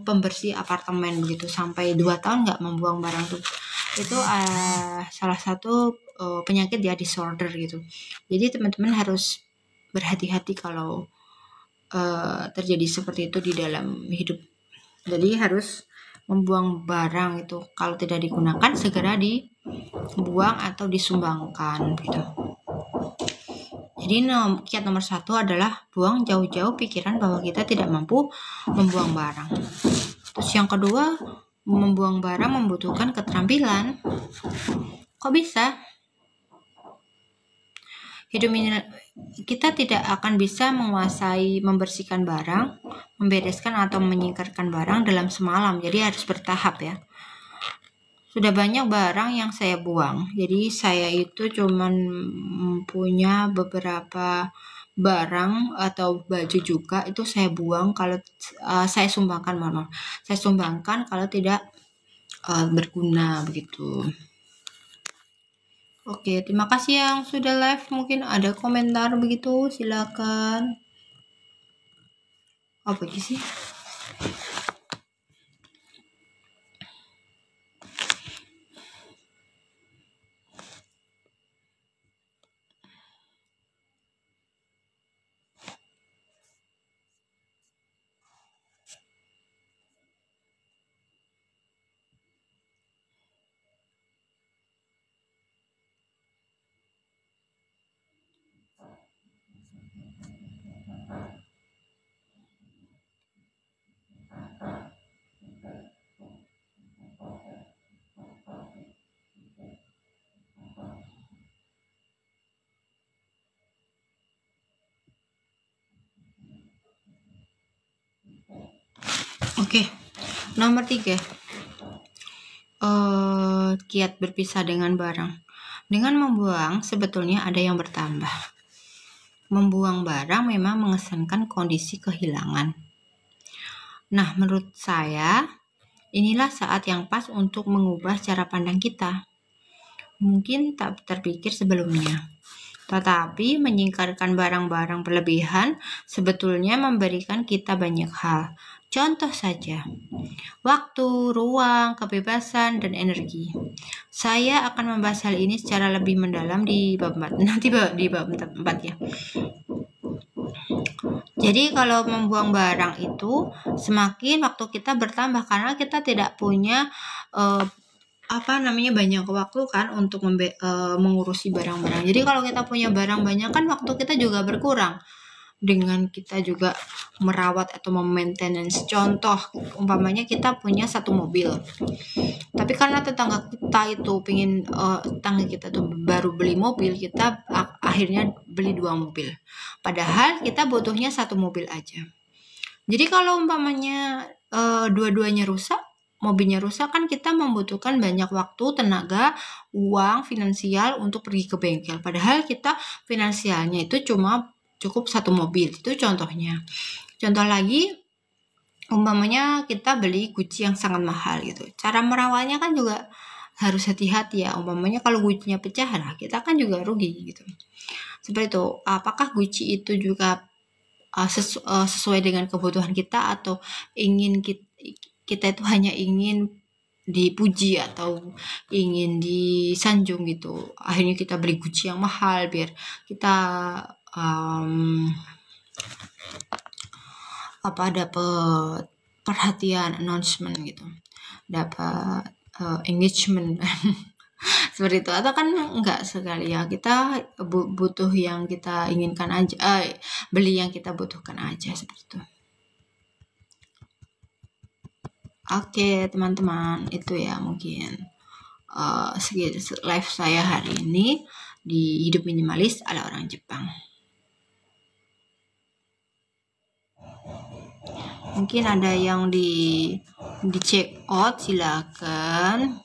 pembersih apartemen begitu, sampai 2 tahun nggak membuang barang tuh. Itu salah satu penyakit ya, disorder gitu. Jadi teman-teman harus berhati-hati kalau terjadi seperti itu di dalam hidup. Jadi harus membuang barang itu kalau tidak digunakan segera dibuang atau disumbangkan gitu. Jadi kiat nomor 1 adalah buang jauh-jauh pikiran bahwa kita tidak mampu membuang barang. Terus yang kedua, membuang barang membutuhkan keterampilan. Kok bisa? Hidup ini kita tidak akan bisa menguasai membersihkan barang, membereskan atau menyingkirkan barang dalam semalam. Jadi harus bertahap ya. Sudah banyak barang yang saya buang. Jadi saya itu cuman punya beberapa barang atau baju juga itu saya buang kalau saya sumbangkan, saya sumbangkan kalau tidak berguna begitu. Oke, terima kasih yang sudah live. Mungkin ada komentar begitu, silakan. Apa sih? Oke, nomor 3. Kiat berpisah dengan barang. Dengan membuang, sebetulnya ada yang bertambah. Membuang barang memang mengesankan kondisi kehilangan. Nah, menurut saya, inilah saat yang pas untuk mengubah cara pandang kita. Mungkin tak terpikir sebelumnya. Tetapi menyingkirkan barang-barang berlebihan sebetulnya memberikan kita banyak hal. Contoh saja, waktu, ruang, kebebasan, dan energi. Saya akan membahas hal ini secara lebih mendalam di bab 4. Nanti di bab 4 ya. Jadi kalau membuang barang itu semakin waktu kita bertambah karena kita tidak punya banyak waktu kan untuk mengurusi barang-barang. Jadi kalau kita punya barang banyak kan waktu kita juga berkurang dengan kita juga merawat atau maintenance. Contoh, umpamanya kita punya 1 mobil, tapi karena tetangga kita itu tetangga kita tuh baru beli mobil, kita akhirnya beli 2 mobil. Padahal kita butuhnya 1 mobil aja. Jadi kalau umpamanya dua-duanya rusak, mobilnya rusak kan kita membutuhkan banyak waktu, tenaga, uang, finansial untuk pergi ke bengkel. Padahal kita finansialnya itu cuma cukup 1 mobil. Itu contohnya. Contoh lagi, umpamanya kita beli Gucci yang sangat mahal gitu. Cara merawatnya kan juga harus hati-hati ya. Umpamanya kalau Gucci-nya pecah, lah kita kan juga rugi gitu. Seperti itu. Apakah Gucci itu juga sesuai dengan kebutuhan kita atau ingin kita itu hanya ingin dipuji atau ingin disanjung gitu. Akhirnya kita beli Gucci yang mahal biar kita dapat perhatian, announcement gitu, dapat engagement seperti itu. Atau kan enggak sekali ya, kita butuh yang kita inginkan aja, beli yang kita butuhkan aja, seperti itu. Oke teman-teman, itu ya mungkin live saya hari ini di Hidup Minimalis ala orang Jepang. Mungkin ada yang di check out, silakan.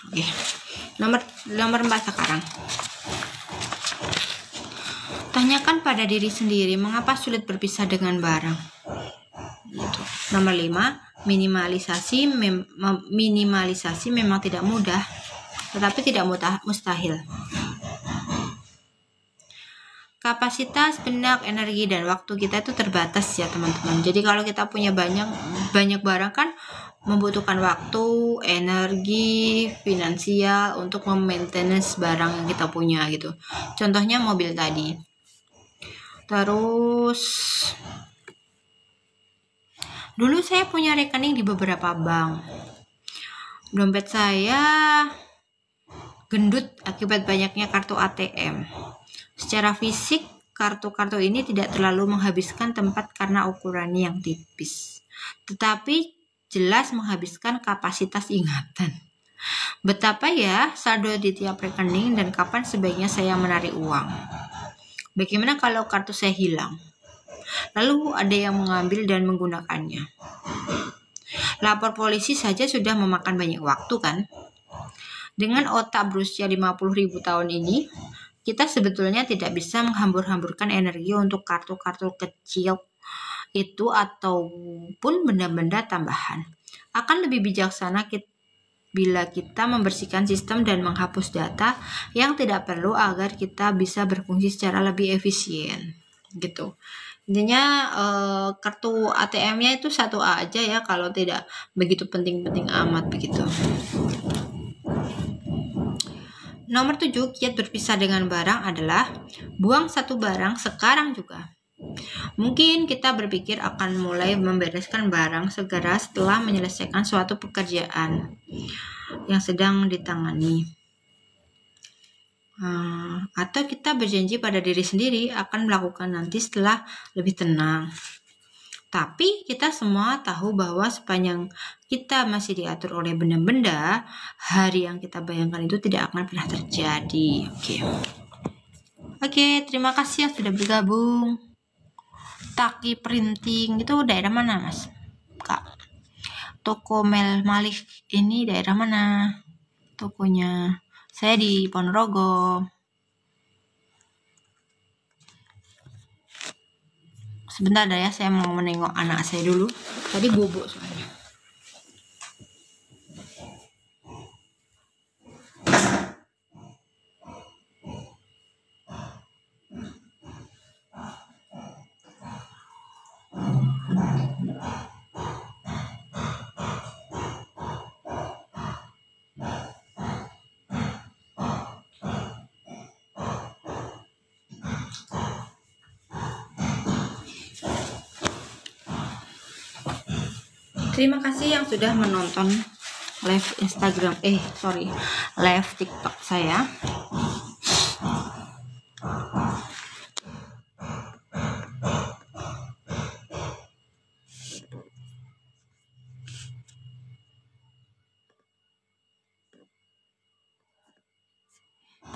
Oke, nomor 4 sekarang. Tanyakan pada diri sendiri mengapa sulit berpisah dengan barang. Gitu. Nomor 5, minimalisasi memang tidak mudah, tetapi tidak mustahil. kapasitas benak, energi, dan waktu kita itu terbatas ya teman-teman. Jadi kalau kita punya banyak barang kan membutuhkan waktu, energi, finansial untuk memaintenance barang yang kita punya gitu. Contohnya mobil tadi. Terus dulu saya punya rekening di beberapa bank. Dompet saya gendut akibat banyaknya kartu ATM. Secara fisik, kartu-kartu ini tidak terlalu menghabiskan tempat karena ukurannya yang tipis, tetapi jelas menghabiskan kapasitas ingatan. Betapa ya saldo di tiap rekening dan kapan sebaiknya saya menarik uang. Bagaimana kalau kartu saya hilang? Lalu ada yang mengambil dan menggunakannya. Lapor polisi saja sudah memakan banyak waktu kan? Dengan otak berusia 50.000 tahun ini, kita sebetulnya tidak bisa menghambur-hamburkan energi untuk kartu-kartu kecil itu ataupun benda-benda tambahan. Akan lebih bijaksana bila kita membersihkan sistem dan menghapus data yang tidak perlu agar kita bisa berfungsi secara lebih efisien. Gitu. Intinya kartu ATM-nya itu satu aja ya, kalau tidak begitu penting-penting amat begitu. Nomor 7, kiat berpisah dengan barang adalah buang satu barang sekarang juga. Mungkin kita berpikir akan mulai membereskan barang segera setelah menyelesaikan suatu pekerjaan yang sedang ditangani. Atau kita berjanji pada diri sendiri akan melakukan nanti setelah lebih tenang. Tapi kita semua tahu bahwa sepanjang kita masih diatur oleh benda-benda, hari yang kita bayangkan itu tidak akan pernah terjadi. Oke, terima kasih yang sudah bergabung. Taki Printing itu daerah mana, Mas? Kak. Toko Malik ini daerah mana? Tokonya. Saya di Ponorogo. Sebentar ya, saya mau menengok anak saya dulu. Tadi bobo soalnya. Terima kasih yang sudah menonton live live TikTok saya.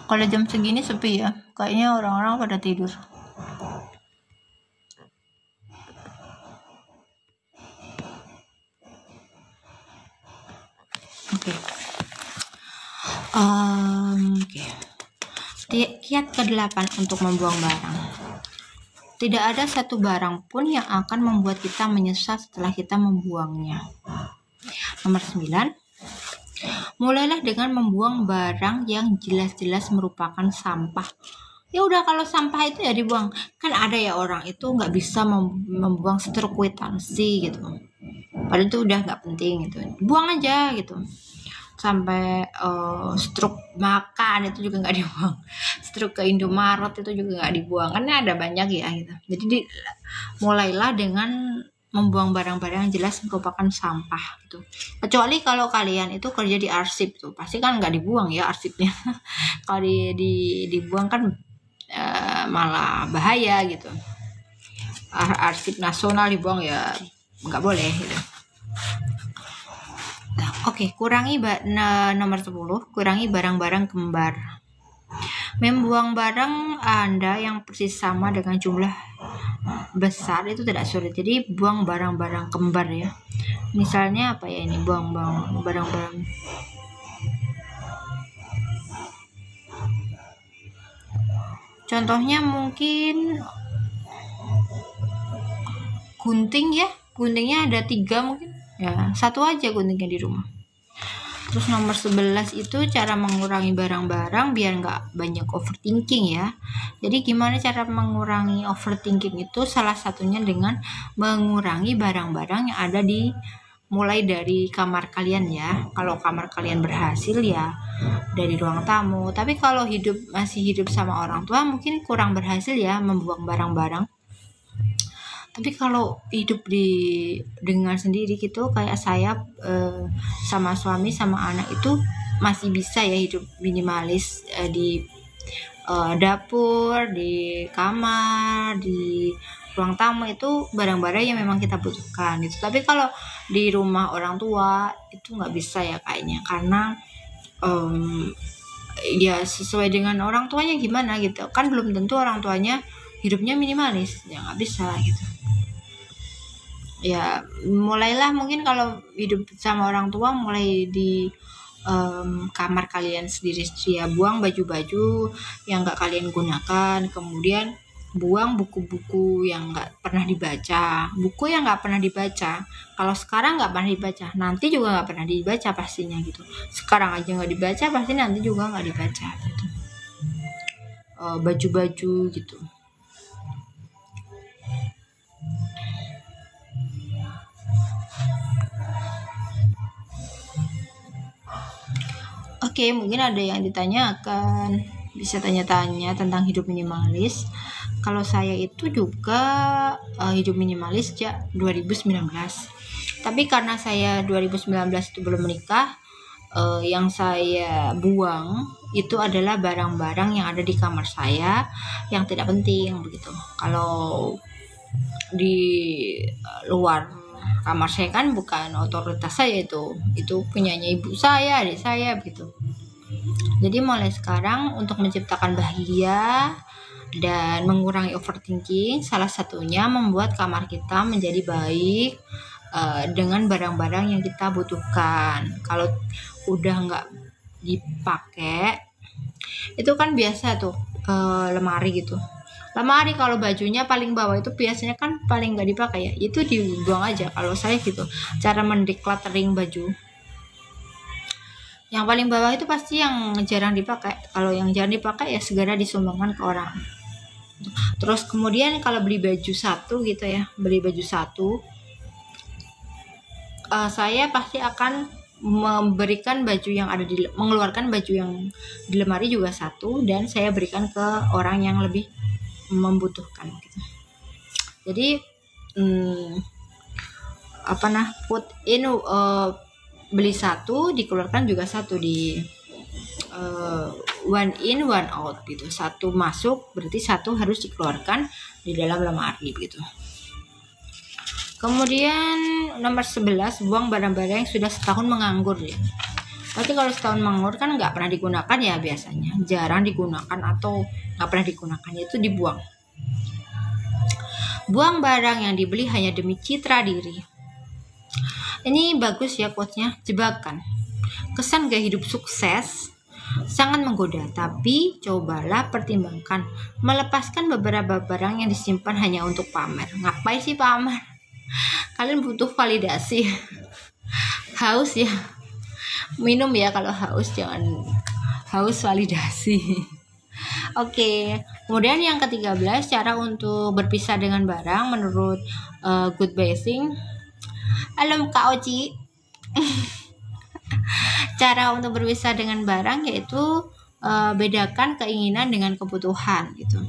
Kalau jam segini sepi ya, kayaknya orang-orang pada tidur. Kiat ke-8 untuk membuang barang. Tidak ada satu barang pun yang akan membuat kita menyesal setelah kita membuangnya. Nomor 9. Mulailah dengan membuang barang yang jelas-jelas merupakan sampah. Ya udah, kalau sampah itu ya dibuang. Kan ada ya orang itu nggak bisa membuang struk kwitansi gitu. Padahal itu udah nggak penting gitu. Buang aja gitu. Sampai struk makan itu juga nggak dibuang, struk ke Indomaret itu juga nggak dibuang, karena ada banyak ya gitu. Jadi mulailah dengan membuang barang-barang yang jelas merupakan sampah gitu. Kecuali kalau kalian itu kerja di arsip tuh, pasti kan nggak dibuang ya arsipnya. Kalau dibuang kan malah bahaya gitu. Arsip nasional dibuang ya nggak boleh gitu. Kurangi nomor 10, kurangi barang-barang kembar. Membuang barang Anda yang persis sama dengan jumlah besar itu tidak sulit. Jadi buang barang-barang kembar ya. Misalnya apa ya ini, buang barang-barang. Contohnya mungkin gunting ya. Guntingnya ada 3 mungkin. Ya, 1 aja guntingnya di rumah. Terus nomor 11 itu cara mengurangi barang-barang biar nggak banyak overthinking ya. Jadi gimana cara mengurangi overthinking itu? Salah satunya dengan mengurangi barang-barang yang ada di mulai dari kamar kalian ya. Kalau kamar kalian berhasil ya dari ruang tamu. Tapi kalau masih hidup sama orang tua mungkin kurang berhasil ya membuang barang-barang. Tapi kalau hidup dengan sendiri gitu kayak saya sama suami sama anak itu masih bisa ya hidup minimalis di dapur, di kamar, di ruang tamu itu barang-barang yang memang kita butuhkan gitu. Tapi kalau di rumah orang tua itu nggak bisa ya kayaknya, karena ya sesuai dengan orang tuanya gimana gitu kan, belum tentu orang tuanya hidupnya minimalis ya, nggak bisa gitu ya. Mulailah mungkin kalau hidup sama orang tua mulai di kamar kalian sendiri ya, buang baju-baju yang nggak kalian gunakan, kemudian buang buku-buku yang nggak pernah dibaca. Buku yang nggak pernah dibaca, kalau sekarang nggak pernah dibaca, nanti juga nggak pernah dibaca pastinya gitu. Sekarang aja nggak dibaca, pasti nanti juga nggak dibaca gitu. Baju-baju gitu. Oke, mungkin ada yang ditanyakan, bisa tanya-tanya tentang hidup minimalis. Kalau saya itu juga hidup minimalis sejak 2019. Tapi karena saya 2019 itu belum menikah, yang saya buang itu adalah barang-barang yang ada di kamar saya yang tidak penting begitu. Kalau di luar kamar saya kan bukan otoritas saya, itu punyanya ibu saya, adik saya begitu. Jadi mulai sekarang untuk menciptakan bahagia dan mengurangi overthinking, salah satunya membuat kamar kita menjadi baik dengan barang-barang yang kita butuhkan. Kalau udah nggak dipakai, itu kan biasa tuh lemari gitu. Lemari kalau bajunya paling bawah itu biasanya kan paling nggak dipakai ya, itu dibuang aja. Kalau saya gitu cara mendecluttering baju. Yang paling bawah itu pasti yang jarang dipakai. Kalau yang jarang dipakai ya segera disumbangkan ke orang. Terus kemudian kalau beli baju satu gitu ya, beli baju satu, saya pasti akan memberikan baju yang ada mengeluarkan baju yang di lemari juga satu, dan saya berikan ke orang yang lebih membutuhkan gitu. Jadi put in, beli satu dikeluarkan juga satu, di one in one out gitu. Satu masuk berarti satu harus dikeluarkan di dalam lemari gitu. Kemudian nomor 11, buang barang-barang yang sudah setahun menganggur ya. Berarti kalau setahun menganggur kan nggak pernah digunakan ya, biasanya jarang digunakan atau nggak pernah digunakan, itu dibuang. Buang barang yang dibeli hanya demi citra diri. Ini bagus ya quotes-nya. Jebakan. Kesan gaya hidup sukses sangat menggoda, tapi cobalah pertimbangkan melepaskan beberapa barang yang disimpan hanya untuk pamer. Ngapain sih pamer? Kalian butuh validasi. Haus ya, minum ya kalau haus, jangan haus validasi. Oke. Kemudian yang ke-13, cara untuk berpisah dengan barang menurut Good Basing. Halo Kak Oci. Cara untuk berpisah dengan barang yaitu bedakan keinginan dengan kebutuhan gitu.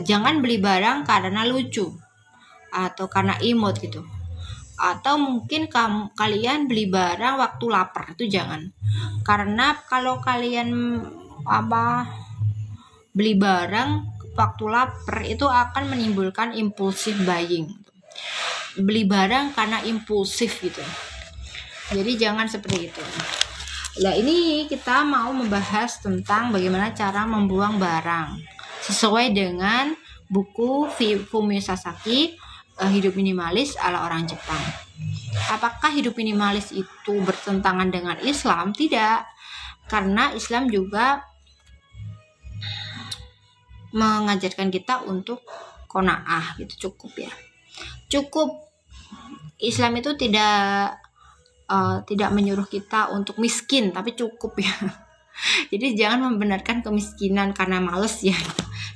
Jangan beli barang karena lucu atau karena imut gitu. Atau mungkin kalian beli barang waktu lapar, itu jangan. Karena kalau kalian beli barang waktu lapar itu akan menimbulkan impulsif buying. Beli barang karena impulsif gitu. Jadi jangan seperti itu. Nah, ini kita mau membahas tentang bagaimana cara membuang barang sesuai dengan buku Fumio Sasaki, Hidup Minimalis ala Orang Jepang. Apakah hidup minimalis itu bertentangan dengan Islam? Tidak, karena Islam juga mengajarkan kita untuk qanaah gitu, cukup ya. Cukup. Islam itu tidak tidak menyuruh kita untuk miskin, tapi cukup ya. Jadi jangan membenarkan kemiskinan karena males ya.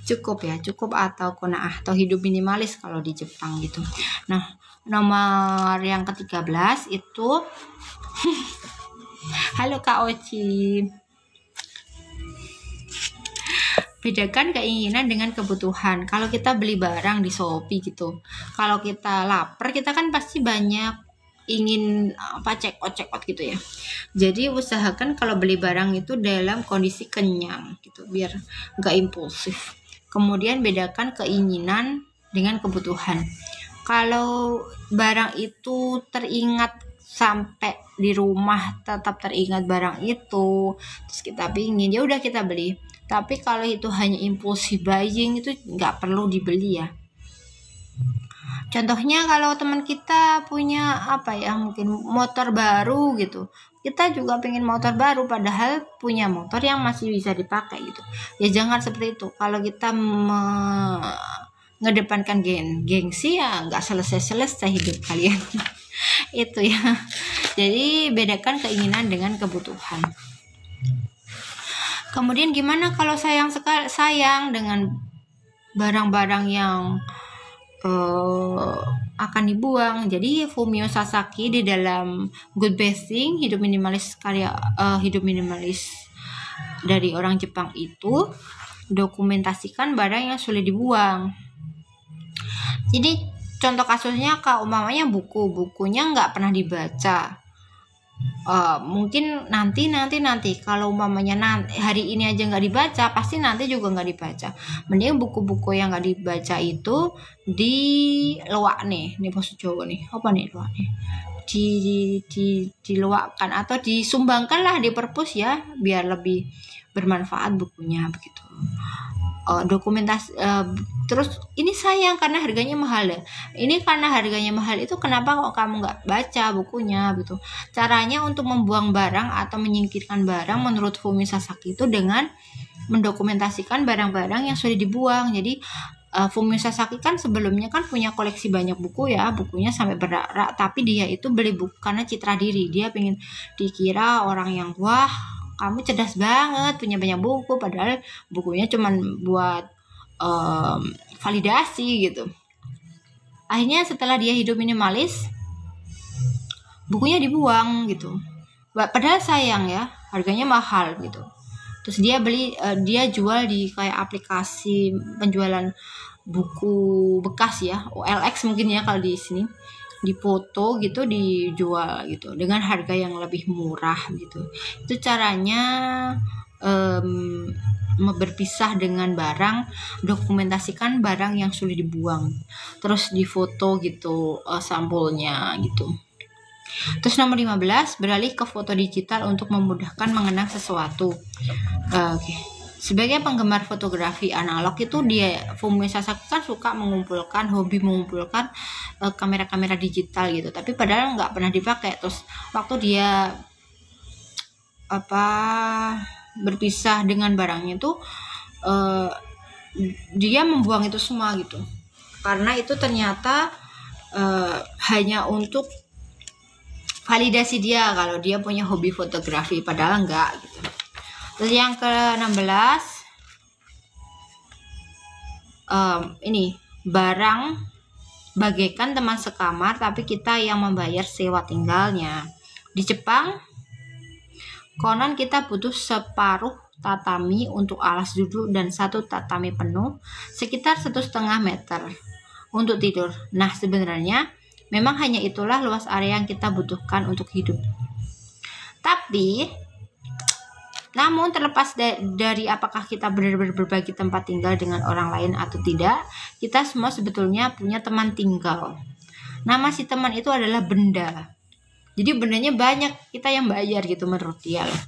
Cukup ya, cukup atau qanaah atau hidup minimalis kalau di Jepang gitu. Nah, nomor yang ke-13 itu halo Kak Oci. Bedakan keinginan dengan kebutuhan. Kalau kita beli barang di Shopee gitu, kalau kita lapar, kita kan pasti banyak ingin check out gitu ya. Jadi usahakan kalau beli barang itu dalam kondisi kenyang gitu, biar nggak impulsif. Kemudian bedakan keinginan dengan kebutuhan. Kalau barang itu teringat sampai di rumah tetap teringat barang itu, terus kita pingin, ya udah kita beli. Tapi kalau itu hanya impulsif buying itu nggak perlu dibeli ya. Contohnya kalau teman kita punya mungkin motor baru gitu, kita juga pengen motor baru padahal punya motor yang masih bisa dipakai gitu. Ya jangan seperti itu. Kalau kita mengedepankan gengsi ya nggak selesai hidup kalian. Itu ya. Jadi bedakan keinginan dengan kebutuhan. Kemudian gimana kalau sayang dengan barang-barang yang akan dibuang. Jadi Fumio Sasaki di dalam Good Bathing, hidup minimalis dari orang Jepang itu dokumentasikan barang yang sulit dibuang. Jadi contoh kasusnya umpamanya bukunya nggak pernah dibaca. Mungkin nanti kalau umpamanya hari ini aja nggak dibaca, pasti nanti juga nggak dibaca. Mending buku-buku yang nggak dibaca itu diluak nih bahasa Jawa nih, apa nih luak nih, diluakkan atau disumbangkan lah di perpus ya, biar lebih bermanfaat bukunya begitu. Dokumentasi terus ini sayang karena harganya mahal ya. Ini karena harganya mahal itu kenapa kok kamu nggak baca bukunya gitu. Caranya untuk membuang barang atau menyingkirkan barang menurut Fumio Sasaki itu dengan mendokumentasikan barang-barang yang sudah dibuang. Jadi Fumio Sasaki kan sebelumnya kan punya koleksi banyak buku ya, bukunya sampai berak-rak, tapi dia itu beli buku karena citra diri. Dia pengen dikira orang yang wah, kamu cerdas banget punya banyak buku, padahal bukunya cuman buat validasi gitu. Akhirnya setelah dia hidup minimalis, bukunya dibuang gitu. Padahal sayang ya, harganya mahal gitu. Terus dia jual di kayak aplikasi penjualan buku bekas ya, OLX mungkin ya kalau di sini, dipoto gitu dijual gitu dengan harga yang lebih murah gitu. Itu caranya berpisah dengan barang, dokumentasikan barang yang sudah dibuang, terus difoto gitu sampulnya gitu. Terus nomor 15, beralih ke foto digital untuk memudahkan mengenang sesuatu. Sebagai penggemar fotografi analog itu Fumio Sasaki kan suka hobi mengumpulkan kamera-kamera digital gitu, tapi padahal nggak pernah dipakai. Terus waktu dia berpisah dengan barangnya itu dia membuang itu semua gitu, karena itu ternyata hanya untuk validasi dia kalau dia punya hobi fotografi, padahal enggak gitu. Terus yang ke-16 ini barang bagaikan teman sekamar tapi kita yang membayar sewa tinggalnya. Di Jepang konon kita butuh separuh tatami untuk alas duduk dan satu tatami penuh, sekitar 1,5 meter untuk tidur. Nah, sebenarnya memang hanya itulah luas area yang kita butuhkan untuk hidup. Namun terlepas dari apakah kita benar-benar berbagi tempat tinggal dengan orang lain atau tidak, kita semua sebetulnya punya teman tinggal. Nama si teman itu adalah benda. Jadi bendanya banyak, kita yang bayar gitu menurut dia loh.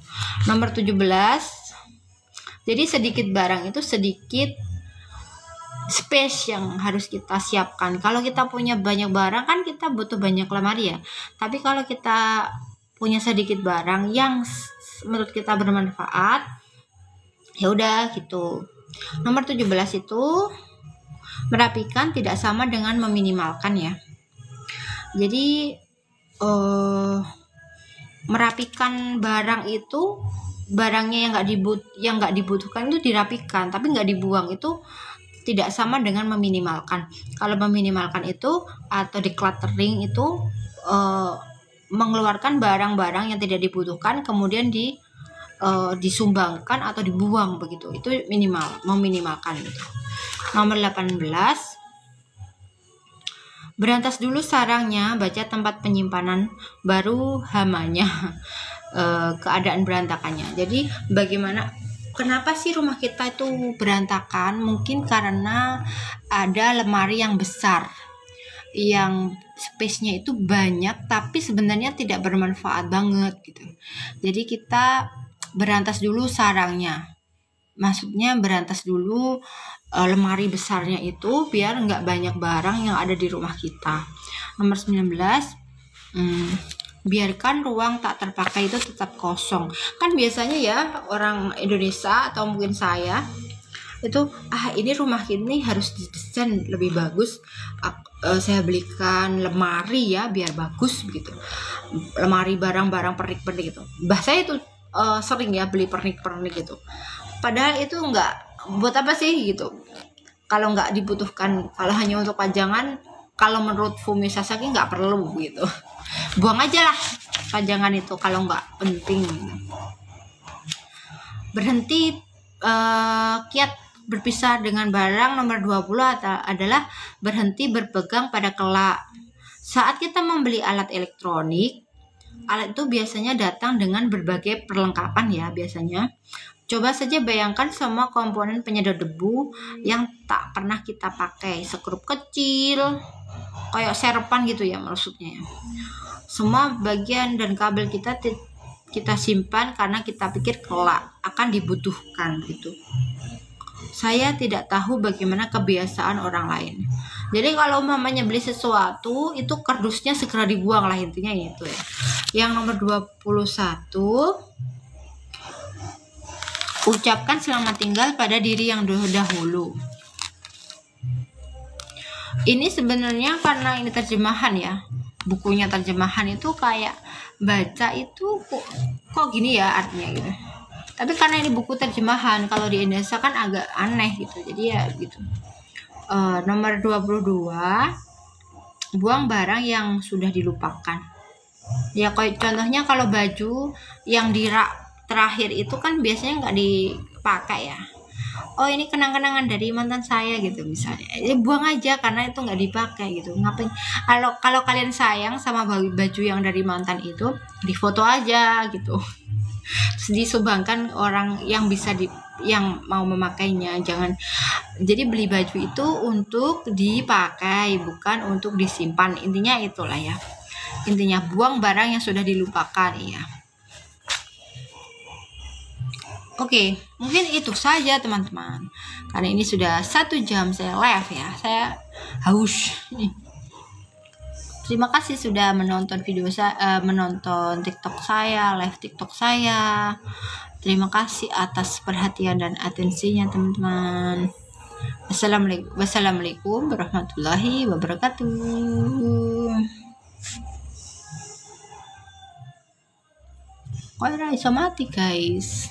Nomor 17. Jadi sedikit barang itu sedikit space yang harus kita siapkan. Kalau kita punya banyak barang kan kita butuh banyak lemari ya. Tapi kalau kita punya sedikit barang yang menurut kita bermanfaat, ya udah gitu. Nomor 17 itu merapikan tidak sama dengan meminimalkan ya. Jadi merapikan barang itu, barangnya yang nggak dibutuhkan itu dirapikan tapi nggak dibuang, itu tidak sama dengan meminimalkan. Kalau meminimalkan itu atau decluttering itu mengeluarkan barang-barang yang tidak dibutuhkan kemudian disumbangkan atau dibuang begitu. Itu meminimalkan gitu. Nomor 18, berantas dulu sarangnya, baca tempat penyimpanan, baru hamanya, keadaan berantakannya. Jadi kenapa sih rumah kita itu berantakan? Mungkin karena ada lemari yang besar, yang space-nya itu banyak tapi sebenarnya tidak bermanfaat banget gitu. Jadi kita berantas dulu sarangnya. Maksudnya berantas dulu lemari besarnya itu biar nggak banyak barang yang ada di rumah kita. Nomor 19, biarkan ruang tak terpakai itu tetap kosong. Kan biasanya ya orang Indonesia atau mungkin saya itu ini rumah ini harus didesain lebih bagus, saya belikan lemari ya biar bagus begitu, lemari barang-barang pernik-pernik gitu. Bahasa itu sering ya beli pernik-pernik gitu, padahal itu nggak buat apa sih gitu kalau nggak dibutuhkan. Kalau hanya untuk pajangan, kalau menurut Fumi Sasaki nggak perlu gitu, buang aja lah pajangan itu kalau nggak penting. Berhenti kiat berpisah dengan barang. Nomor 20 adalah berhenti berpegang pada kelak. Saat kita membeli alat elektronik, alat itu biasanya datang dengan berbagai perlengkapan ya biasanya. Coba saja bayangkan semua komponen penyedot debu yang tak pernah kita pakai, sekrup kecil, kayak serepan gitu ya maksudnya ya. Semua bagian dan kabel kita simpan karena kita pikir kelak akan dibutuhkan gitu. Saya tidak tahu bagaimana kebiasaan orang lain. Jadi kalau mamanya beli sesuatu itu kardusnya segera dibuang lah, intinya itu ya. Yang nomor 21, ucapkan selamat tinggal pada diri yang dahulu. Ini sebenarnya karena ini terjemahan ya, bukunya terjemahan itu kayak baca itu kok gini ya artinya gitu. Tapi karena ini buku terjemahan, kalau di Indonesia kan agak aneh gitu, jadi ya gitu. Nomor 22, buang barang yang sudah dilupakan. Ya kayak contohnya kalau baju yang di rak terakhir itu kan biasanya nggak dipakai ya. Oh ini kenang-kenangan dari mantan saya gitu misalnya, buang aja karena itu nggak dipakai gitu. Ngapain? Kalau kalian sayang sama baju yang dari mantan itu, difoto aja gitu, terus disumbangkan orang yang yang mau memakainya. Jangan, jadi beli baju itu untuk dipakai bukan untuk disimpan, intinya itulah ya, intinya buang barang yang sudah dilupakan ya. Oke, mungkin itu saja teman-teman. Karena ini sudah 1 jam saya live ya. Saya haus. Terima kasih sudah menonton menonton TikTok saya, live TikTok saya. Terima kasih atas perhatian dan atensinya teman-teman. Wassalamualaikum warahmatullahi wabarakatuh. Kok iso mati guys?